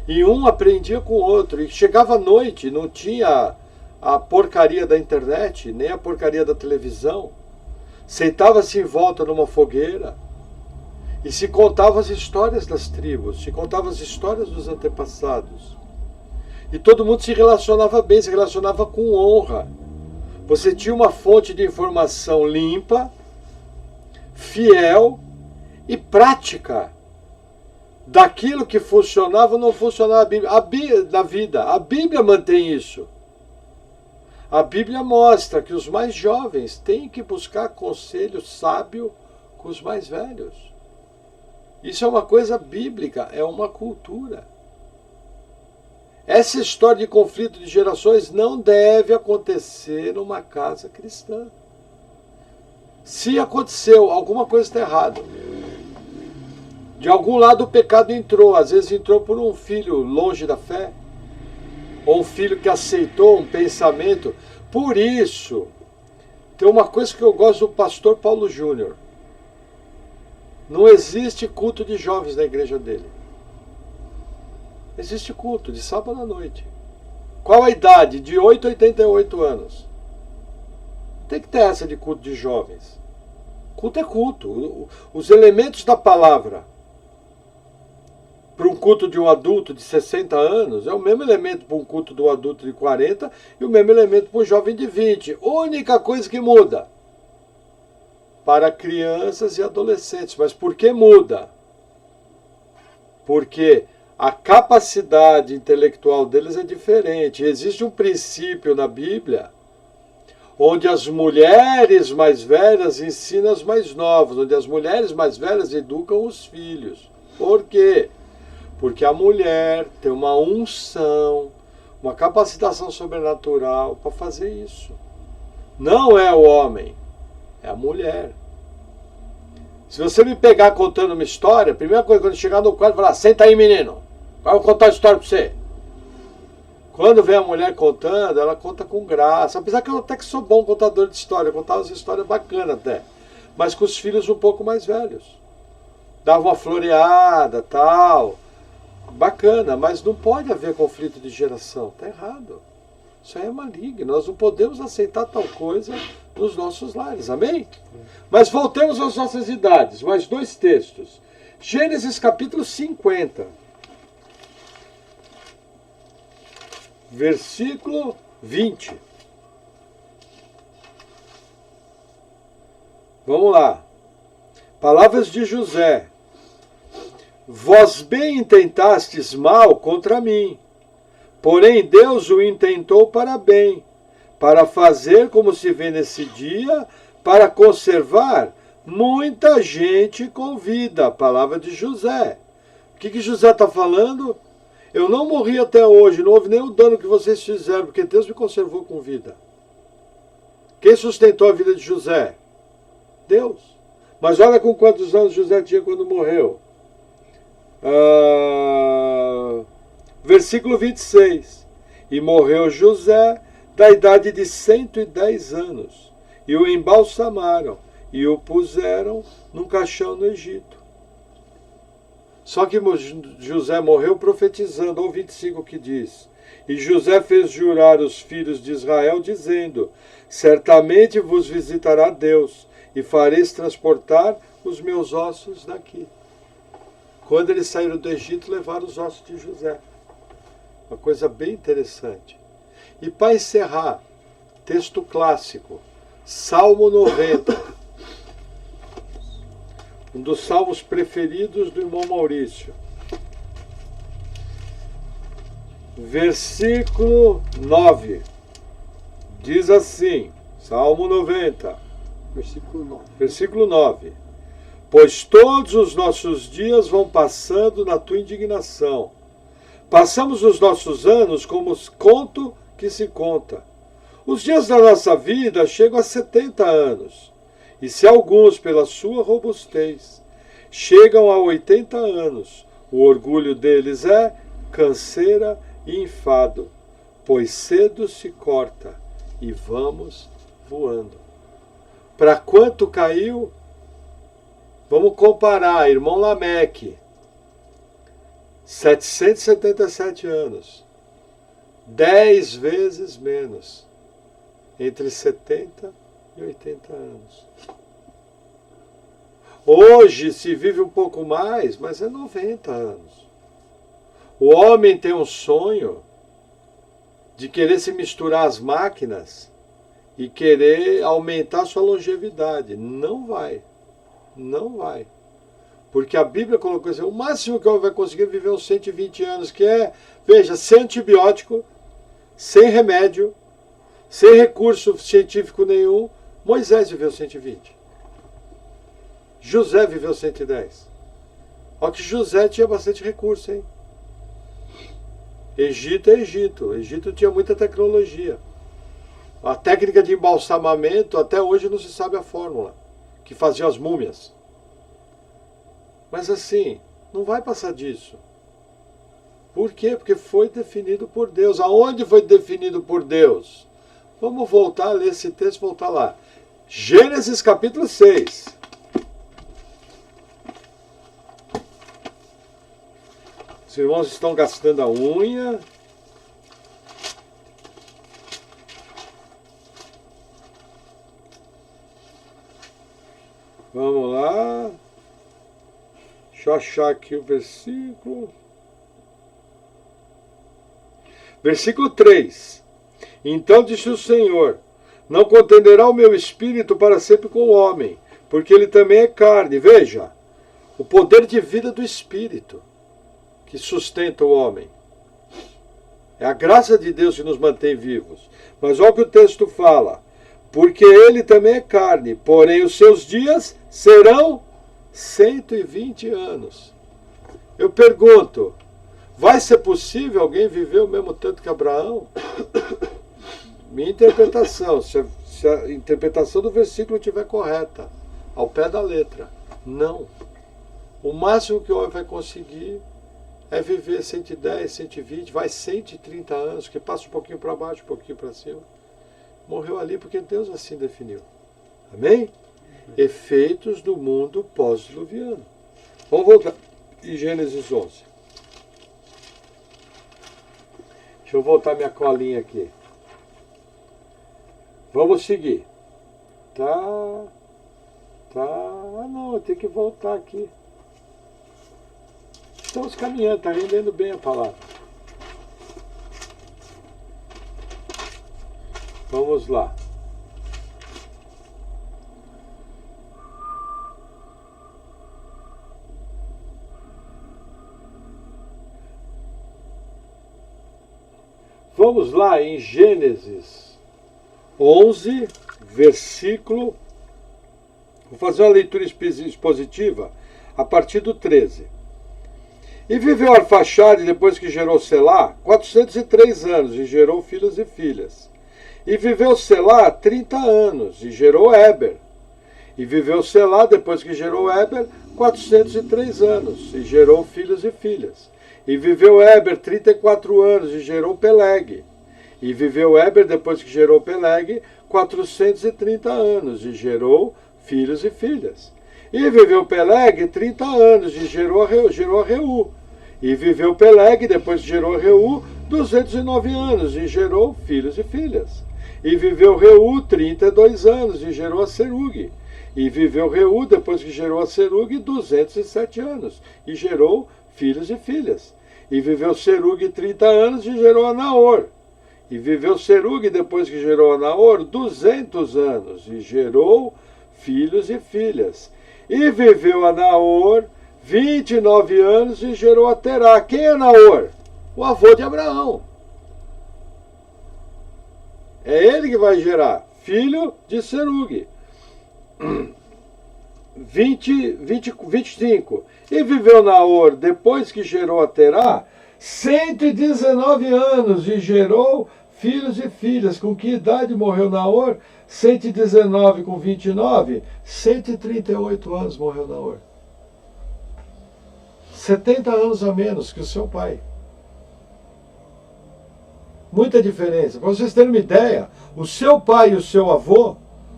E um aprendia com o outro. E chegava à noite, não tinha a porcaria da internet, nem a porcaria da televisão. Sentava-se em volta numa fogueira e se contava as histórias das tribos, se contava as histórias dos antepassados. E todo mundo se relacionava bem, se relacionava com honra. Você tinha uma fonte de informação limpa, fiel e prática daquilo que funcionava ou não funcionava na vida. A Bíblia mantém isso. A Bíblia mostra que os mais jovens têm que buscar conselho sábio com os mais velhos. Isso é uma coisa bíblica, é uma cultura. Essa história de conflito de gerações não deve acontecer numa casa cristã. Se aconteceu, alguma coisa está errada. De algum lado o pecado entrou, às vezes entrou por um filho longe da fé, ou um filho que aceitou um pensamento. Por isso, tem uma coisa que eu gosto do pastor Paulo Júnior. Não existe culto de jovens na igreja dele. Existe culto de sábado à noite. Qual a idade? De 8 a 88 anos. Tem que ter essa de culto de jovens. Culto é culto. Os elementos da palavra para um culto de um adulto de 60 anos é o mesmo elemento para um culto de um adulto de 40 e o mesmo elemento para um jovem de 20. Única coisa que muda para crianças e adolescentes. Mas por que muda? Porque a capacidade intelectual deles é diferente. Existe um princípio na Bíblia onde as mulheres mais velhas ensinam as mais novas, onde as mulheres mais velhas educam os filhos. Por quê? Porque a mulher tem uma unção, uma capacitação sobrenatural para fazer isso. Não é o homem, é a mulher. Se você me pegar contando uma história, a primeira coisa, quando chegar no quarto, falar: senta aí, menino, eu vou contar uma história para você. Quando vem a mulher contando, ela conta com graça. Apesar que eu até que sou bom contador de história, eu contava umas histórias bacanas até. Mas com os filhos um pouco mais velhos. Dava uma floreada, tal. Bacana, mas não pode haver conflito de geração. Está errado. Isso aí é maligno. Nós não podemos aceitar tal coisa nos nossos lares. Amém? Mas voltemos às nossas idades. Mais 2 textos. Gênesis capítulo 50. Versículo 20. Vamos lá. Palavras de José. Vós bem intentastes mal contra mim, porém Deus o intentou para bem, para fazer como se vê nesse dia, para conservar muita gente com vida. Palavra de José. O que José está falando? Eu não morri até hoje, não houve nenhum dano que vocês fizeram, porque Deus me conservou com vida. Quem sustentou a vida de José? Deus. Mas olha com quantos anos José tinha quando morreu. Versículo 26. E morreu José da idade de 110 anos, e o embalsamaram, e o puseram num caixão no Egito. Só que José morreu profetizando. Olha o 25 que diz: e José fez jurar os filhos de Israel, dizendo: certamente vos visitará Deus, e fareis transportar os meus ossos daqui. Quando eles saíram do Egito, levaram os ossos de José. Uma coisa bem interessante. E para encerrar, texto clássico, Salmo 90. Um dos salmos preferidos do irmão Maurício. Versículo 9. Diz assim, Salmo 90. Versículo 9. Pois todos os nossos dias vão passando na tua indignação. Passamos os nossos anos como conto que se conta. Os dias da nossa vida chegam a 70 anos. E se alguns, pela sua robustez, chegam a 80 anos, o orgulho deles é canseira e enfado, pois cedo se corta e vamos voando. Para quanto caiu? Vamos comparar, irmão Lameque, 777 anos, 10 vezes menos, entre 70 e 80 anos. Hoje se vive um pouco mais, mas é 90 anos. O homem tem um sonho de querer se misturar às máquinas e querer aumentar sua longevidade. Não vai. Não vai. Porque a Bíblia colocou assim, o máximo que o homem vai conseguir é viver uns 120 anos, que é, veja, sem antibiótico, sem remédio, Sem recurso científico nenhum, Moisés viveu 120. José viveu 110. Olha que José tinha bastante recurso, hein? Egito é Egito. Egito tinha muita tecnologia. A técnica de embalsamamento, até hoje não se sabe a fórmula que fazia as múmias. Mas assim, não vai passar disso. Por quê? Porque foi definido por Deus. Aonde foi definido por Deus? Vamos voltar a ler esse texto, voltar lá. Gênesis capítulo 6. Os irmãos estão gastando a unha. Vamos lá. Deixa eu achar aqui o versículo. Versículo 3. Então disse o Senhor: não contenderá o meu espírito para sempre com o homem, porque ele também é carne. Veja, o poder de vida do espírito que sustenta o homem. É a graça de Deus que nos mantém vivos. Mas olha o que o texto fala. Porque ele também é carne, porém os seus dias serão 120 anos. Eu pergunto, vai ser possível alguém viver o mesmo tanto que Abraão? Minha interpretação, se a interpretação do versículo estiver correta, ao pé da letra, não. O máximo que o homem vai conseguir é viver 110, 120, vai 130 anos, que passa um pouquinho para baixo, um pouquinho para cima. Morreu ali porque Deus assim definiu. Amém? Efeitos do mundo pós-diluviano. Vamos voltar em Gênesis 11. Deixa eu voltar minha colinha aqui. Vamos seguir. Ah, não, eu tenho que voltar aqui. Estamos caminhando, está rendendo bem a palavra. Vamos lá. Vamos lá em Gênesis 11, versículo. Vou fazer uma leitura expositiva a partir do 13. E viveu Arfaxade, depois que gerou Selá, 403 anos, e gerou filhos e filhas. E viveu Selá 30 anos, e gerou Éber. E viveu Selá, depois que gerou Éber, 403 anos, e gerou filhos e filhas. E viveu Éber 34 anos, e gerou Peleg. E viveu Éber, depois que gerou Peleg, 430 anos, e gerou filhos e filhas. E viveu Peleg 30 anos, e gerou a Reu. E viveu Peleg, depois que gerou a Reu, 209 anos, e gerou filhos e filhas. E viveu Reu 32 anos, e gerou a Serug. E viveu Reu, depois que gerou a Serug, 207 anos, e gerou filhos e filhas. E viveu Serug 30 anos, e gerou a Naor. E viveu Serug, depois que gerou a Naor, 200 anos, e gerou filhos e filhas. E viveu a Naor 29 anos, e gerou a Terá. Quem é Naor? O avô de Abraão. É ele que vai gerar, filho de Serug. 25. E viveu Naor, depois que gerou a Terá, 119 anos, e gerou filhos e filhas. Com que idade morreu Naor? 119 com 29, 138 anos morreu Naor. 70 anos a menos que o seu pai. Muita diferença. Para vocês terem uma ideia, o seu pai e o seu avô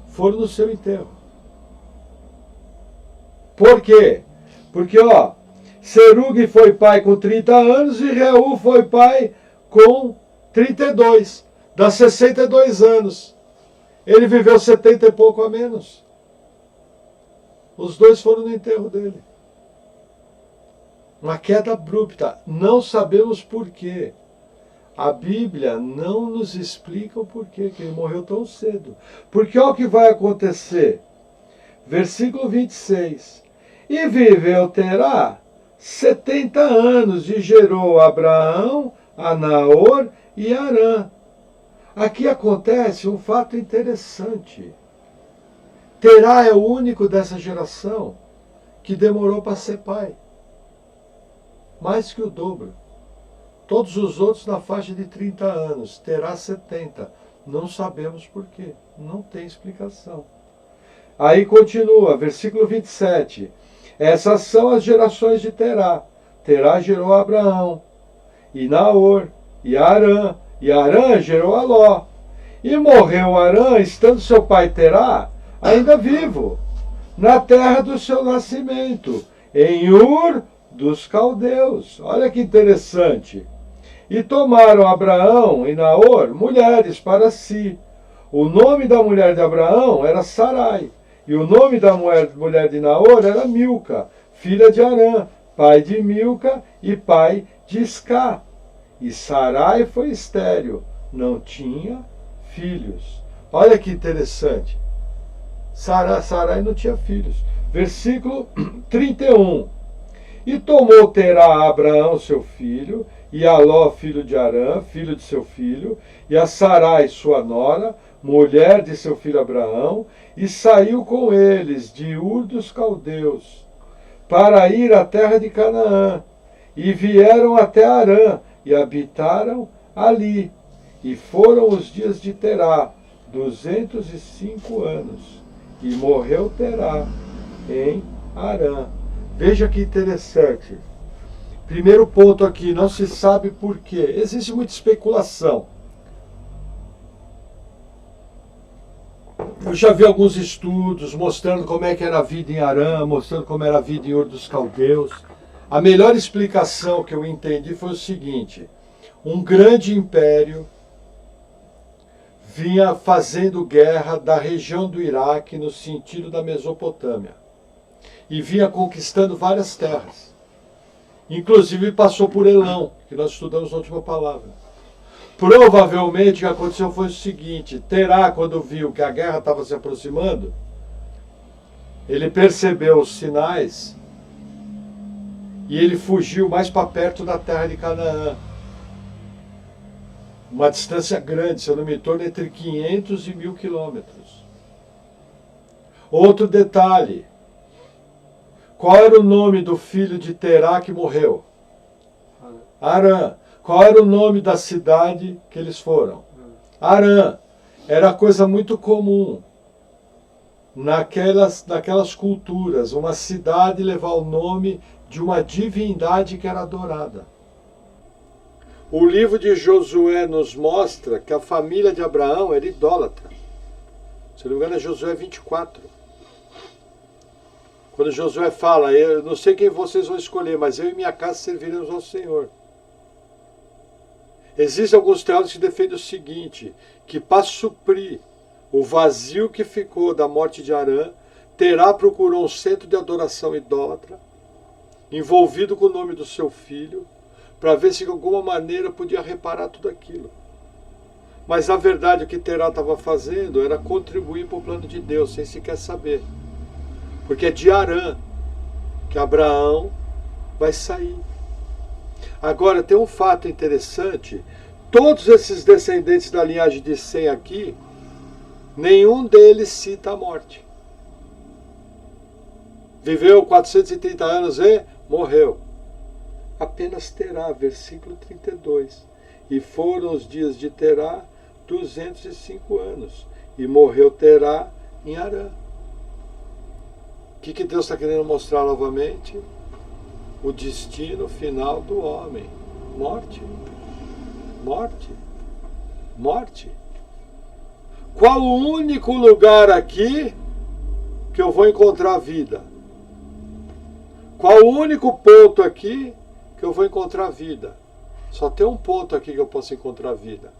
foram no seu enterro. Por quê? Porque, Serug foi pai com 30 anos e Reu foi pai com 32. Dá 62 anos. Ele viveu 70 e pouco a menos. Os dois foram no enterro dele. Uma queda abrupta. Não sabemos por quê. A Bíblia não nos explica o porquê que ele morreu tão cedo. Porque olha o que vai acontecer. Versículo 26. E viveu Terá 70 anos, e gerou Abraão, a Naor e Arã. Aqui acontece um fato interessante. Terá é o único dessa geração que demorou para ser pai. Mais que o dobro. Todos os outros na faixa de 30 anos. Terá 70. Não sabemos por quê. Não tem explicação. Aí continua, versículo 27. Essas são as gerações de Terá. Terá gerou Abraão, e Naor, e Arã. E Arã gerou a Ló. E morreu Arã, estando seu pai Terá ainda vivo, na terra do seu nascimento, em Ur dos caldeus. Olha que interessante. E tomaram Abraão e Naor mulheres para si. O nome da mulher de Abraão era Sarai, e o nome da mulher de Naor era Milca, filha de Arã, pai de Milca e pai de Iscá. E Sarai foi estéril, não tinha filhos. Olha que interessante. Sarai não tinha filhos. Versículo 31. E tomou Terá a Abraão, seu filho, e a Ló, filho de Arã, filho de seu filho, e a Sarai, sua nora, mulher de seu filho Abraão, e saiu com eles de Ur dos caldeus, para ir à terra de Canaã. E vieram até Arã, e habitaram ali. E foram os dias de Terá, 205 anos. E morreu Terá em Arã. Veja que interessante. Primeiro ponto aqui, não se sabe por quê. Existe muita especulação. Eu já vi alguns estudos mostrando como é que era a vida em Arã, mostrando como era a vida em Ur dos Caldeus. A melhor explicação que eu entendi foi o seguinte: um grande império vinha fazendo guerra da região do Iraque no sentido da Mesopotâmia. E vinha conquistando várias terras. Inclusive passou por Elão, que nós estudamos na última palavra. Provavelmente o que aconteceu foi o seguinte: Terá, quando viu que a guerra estava se aproximando, ele percebeu os sinais e ele fugiu mais para perto da terra de Canaã. Uma distância grande, se eu não me engano, entre 500 e 1000 quilômetros. Outro detalhe. Qual era o nome do filho de Terá que morreu? Arã. Qual era o nome da cidade que eles foram? Arã. Era coisa muito comum naquelas culturas, uma cidade levar o nome de uma divindade que era adorada. O livro de Josué nos mostra que a família de Abraão era idólatra. Se não me engano é Josué 24. Quando Josué fala, eu não sei quem vocês vão escolher, mas eu e minha casa serviremos ao Senhor. Existem alguns teólogos que defendem o seguinte, que para suprir o vazio que ficou da morte de Arã, Terá procurou um centro de adoração idólatra, envolvido com o nome do seu filho, para ver se de alguma maneira podia reparar tudo aquilo. Mas na verdade o que Terá estava fazendo era contribuir para o plano de Deus, sem sequer saber. Porque é de Arã que Abraão vai sair. Agora tem um fato interessante, todos esses descendentes da linhagem de Sem aqui, nenhum deles cita a morte. Viveu 430 anos e morreu. Apenas Terá, versículo 32. E foram os dias de Terá 205 anos. E morreu Terá em Arã. O que Deus está querendo mostrar novamente? O destino final do homem. Morte. Morte. Morte. Qual o único lugar aqui que eu vou encontrar vida? Qual o único ponto aqui que eu vou encontrar vida? Só tem um ponto aqui que eu posso encontrar vida.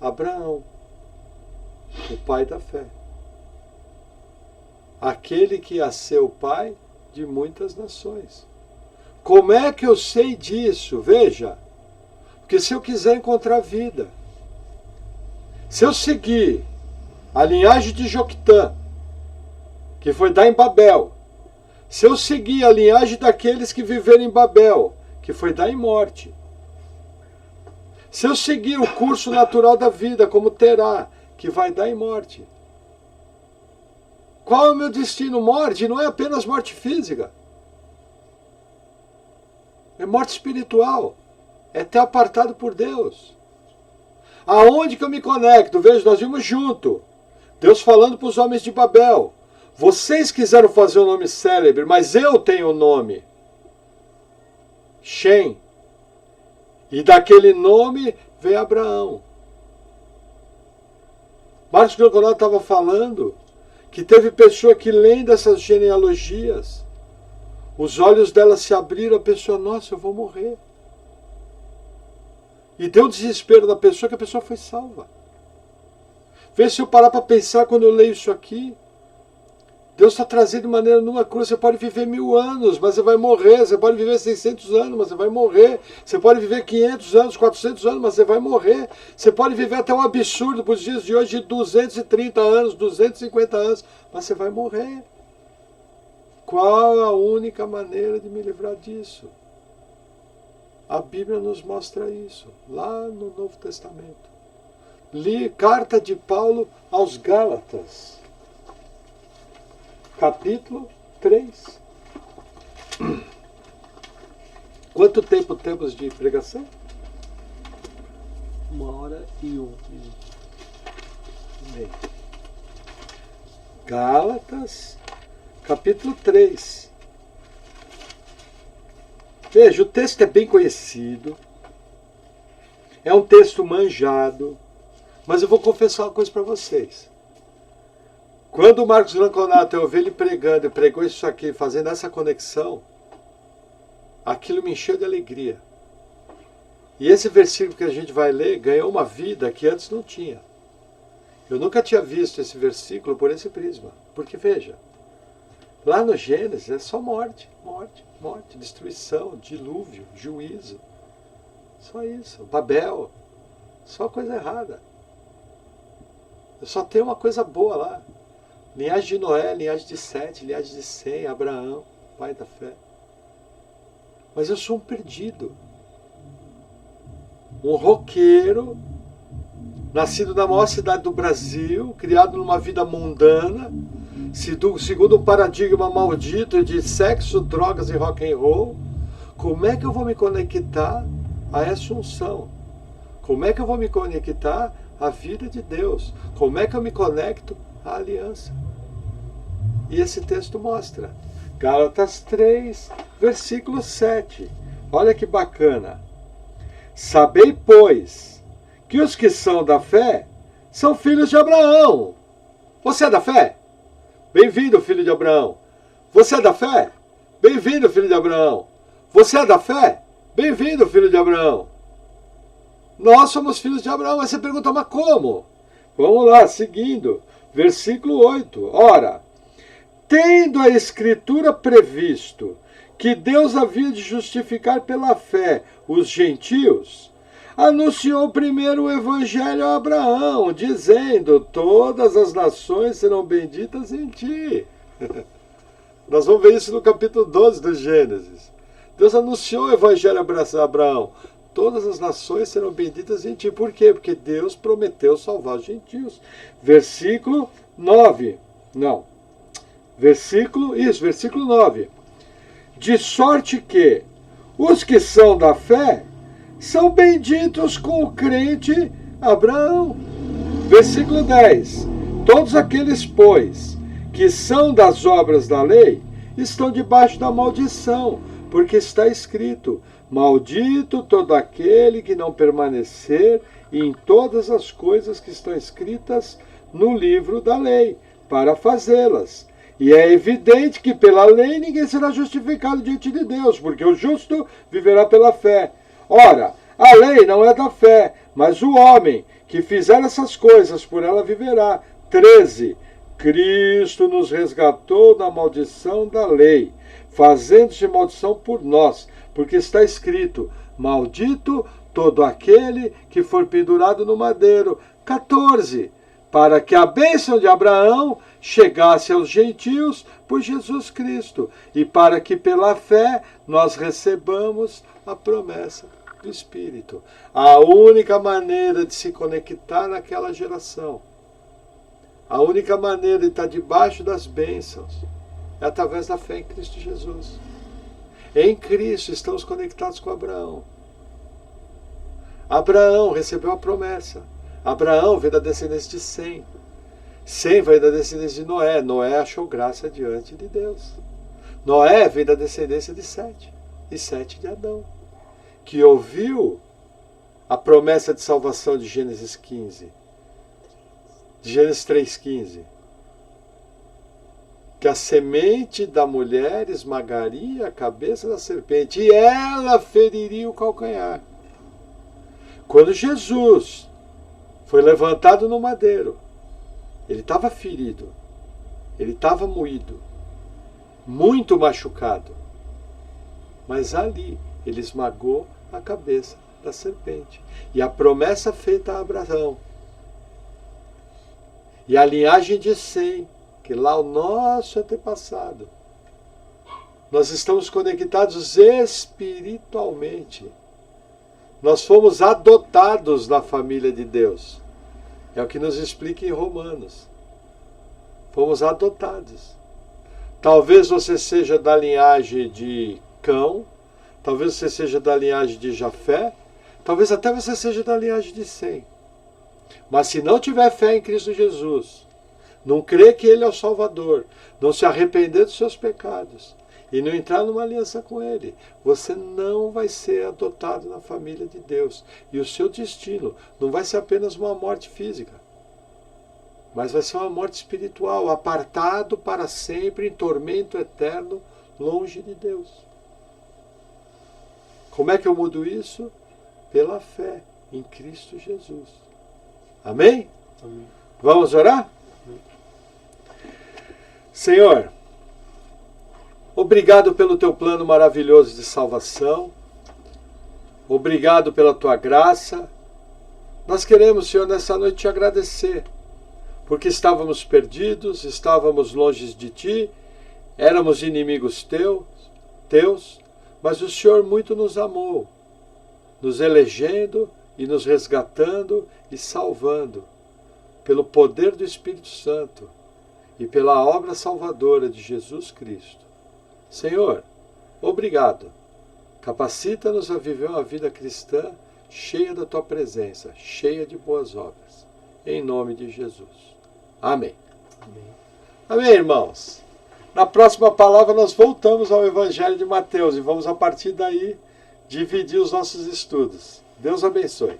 Abraão, o pai da fé. Aquele que ia ser o pai de muitas nações. Como é que eu sei disso? Veja, porque se eu quiser encontrar vida, se eu seguir a linhagem de Joctã, que foi dar em Babel, se eu seguir a linhagem daqueles que viveram em Babel, que foi dar em morte, Se eu seguir o curso natural da vida, como terá, que vai dar em morte. Qual é o meu destino? Morte não é apenas morte física. É morte espiritual. É ter apartado por Deus. Aonde que eu me conecto? Veja, nós vimos junto. Deus falando para os homens de Babel. Vocês quiseram fazer um nome célebre, mas eu tenho um nome. Shem. E daquele nome veio Abraão. Marcos Croconal estava falando que teve pessoa que, lendo essas genealogias, os olhos dela se abriram, a pessoa, nossa, eu vou morrer. E deu desespero da pessoa, que a pessoa foi salva. Vê se eu parar para pensar quando eu leio isso aqui. Deus está trazendo de maneira numa cruz. Você pode viver 1000 anos, mas você vai morrer. Você pode viver 600 anos, mas você vai morrer. Você pode viver 500 anos, 400 anos, mas você vai morrer. Você pode viver até um absurdo para os dias de hoje de 230 anos, 250 anos, mas você vai morrer. Qual a única maneira de me livrar disso? A Bíblia nos mostra isso, lá no Novo Testamento. Li carta de Paulo aos Gálatas, capítulo 3. Quanto tempo temos de pregação? 1h01. Gálatas, capítulo 3. Veja, o texto é bem conhecido, é um texto manjado, mas eu vou confessar uma coisa para vocês. Quando o Marcos Ronconato, eu ouvi ele pregando, e pregou isso aqui, fazendo essa conexão, aquilo me encheu de alegria. E esse versículo que a gente vai ler ganhou uma vida que antes não tinha. Eu nunca tinha visto esse versículo por esse prisma. Porque veja, lá no Gênesis é só morte, morte, morte, destruição, dilúvio, juízo. Só isso. Babel, só coisa errada. Só tem uma coisa boa lá. Linhagem de Noé, linhagem de Sete, linhagem de Sem, Abraão, pai da fé. Mas eu sou um perdido. Um roqueiro, nascido na maior cidade do Brasil, criado numa vida mundana, segundo um paradigma maldito de sexo, drogas e rock and roll. Como é que eu vou me conectar a essa unção? Como é que eu vou me conectar à vida de Deus? Como é que eu me conecto à aliança? E esse texto mostra. Gálatas 3, versículo 7. Olha que bacana. Sabei, pois, que os que são da fé são filhos de Abraão. Você é da fé? Bem-vindo, filho de Abraão. Você é da fé? Bem-vindo, filho de Abraão. Você é da fé? Bem-vindo, filho de Abraão. Nós somos filhos de Abraão. Aí você pergunta, mas como? Vamos lá, seguindo. Versículo 8. Ora, tendo a Escritura previsto que Deus havia de justificar pela fé os gentios, anunciou primeiro o Evangelho a Abraão, dizendo, todas as nações serão benditas em ti. Nós vamos ver isso no capítulo 12 do Gênesis. Deus anunciou o Evangelho a Abraão. Todas as nações serão benditas em ti. Por quê? Porque Deus prometeu salvar os gentios. Versículo 9. Não. Versículo 9. De sorte que os que são da fé são benditos com o crente Abraão. Versículo 10. Todos aqueles, pois, que são das obras da lei, estão debaixo da maldição, porque está escrito, maldito todo aquele que não permanecer em todas as coisas que estão escritas no livro da lei, para fazê-las. E é evidente que pela lei ninguém será justificado diante de Deus, porque o justo viverá pela fé. Ora, a lei não é da fé, mas o homem que fizer essas coisas, por ela viverá. 13. Cristo nos resgatou da maldição da lei, fazendo-se maldição por nós, porque está escrito, maldito todo aquele que for pendurado no madeiro. 14. Para que a bênção de Abraão chegasse aos gentios por Jesus Cristo, e para que pela fé nós recebamos a promessa do Espírito. A única maneira de se conectar naquela geração, a única maneira de estar debaixo das bênçãos, é através da fé em Cristo Jesus. Em Cristo estamos conectados com Abraão. Abraão recebeu a promessa. Abraão veio da descendência de Sem. Sem veio da descendência de Noé. Noé achou graça diante de Deus. Noé veio da descendência de Sete. E Sete de Adão, que ouviu a promessa de salvação de Gênesis 15. De Gênesis 3,15. Que a semente da mulher esmagaria a cabeça da serpente e ela feriria o calcanhar. Quando Jesus foi levantado no madeiro, ele estava ferido, ele estava moído, muito machucado, mas ali ele esmagou a cabeça da serpente. E a promessa feita a Abraão, e a linhagem de Sem, que lá o nosso antepassado, nós estamos conectados espiritualmente. Nós fomos adotados na família de Deus. É o que nos explica em Romanos. Fomos adotados. Talvez você seja da linhagem de Cão, talvez você seja da linhagem de Jafé, talvez até você seja da linhagem de Sem. Mas se não tiver fé em Cristo Jesus, não crer que Ele é o Salvador, não se arrepender dos seus pecados e não entrar numa aliança com Ele, você não vai ser adotado na família de Deus. E o seu destino não vai ser apenas uma morte física, mas vai ser uma morte espiritual, apartado para sempre em tormento eterno, longe de Deus. Como é que eu mudo isso? Pela fé em Cristo Jesus. Amém? Amém. Vamos orar? Amém. Senhor, obrigado pelo teu plano maravilhoso de salvação. Obrigado pela tua graça. Nós queremos, Senhor, nessa noite te agradecer, porque estávamos perdidos, estávamos longe de ti, éramos inimigos teus, mas o Senhor muito nos amou, nos elegendo e nos resgatando e salvando, pelo poder do Espírito Santo e pela obra salvadora de Jesus Cristo. Senhor, obrigado. Capacita-nos a viver uma vida cristã cheia da tua presença, cheia de boas obras. Em nome de Jesus. Amém. Amém. Amém, irmãos? Na próxima palavra nós voltamos ao Evangelho de Mateus e vamos a partir daí dividir os nossos estudos. Deus abençoe.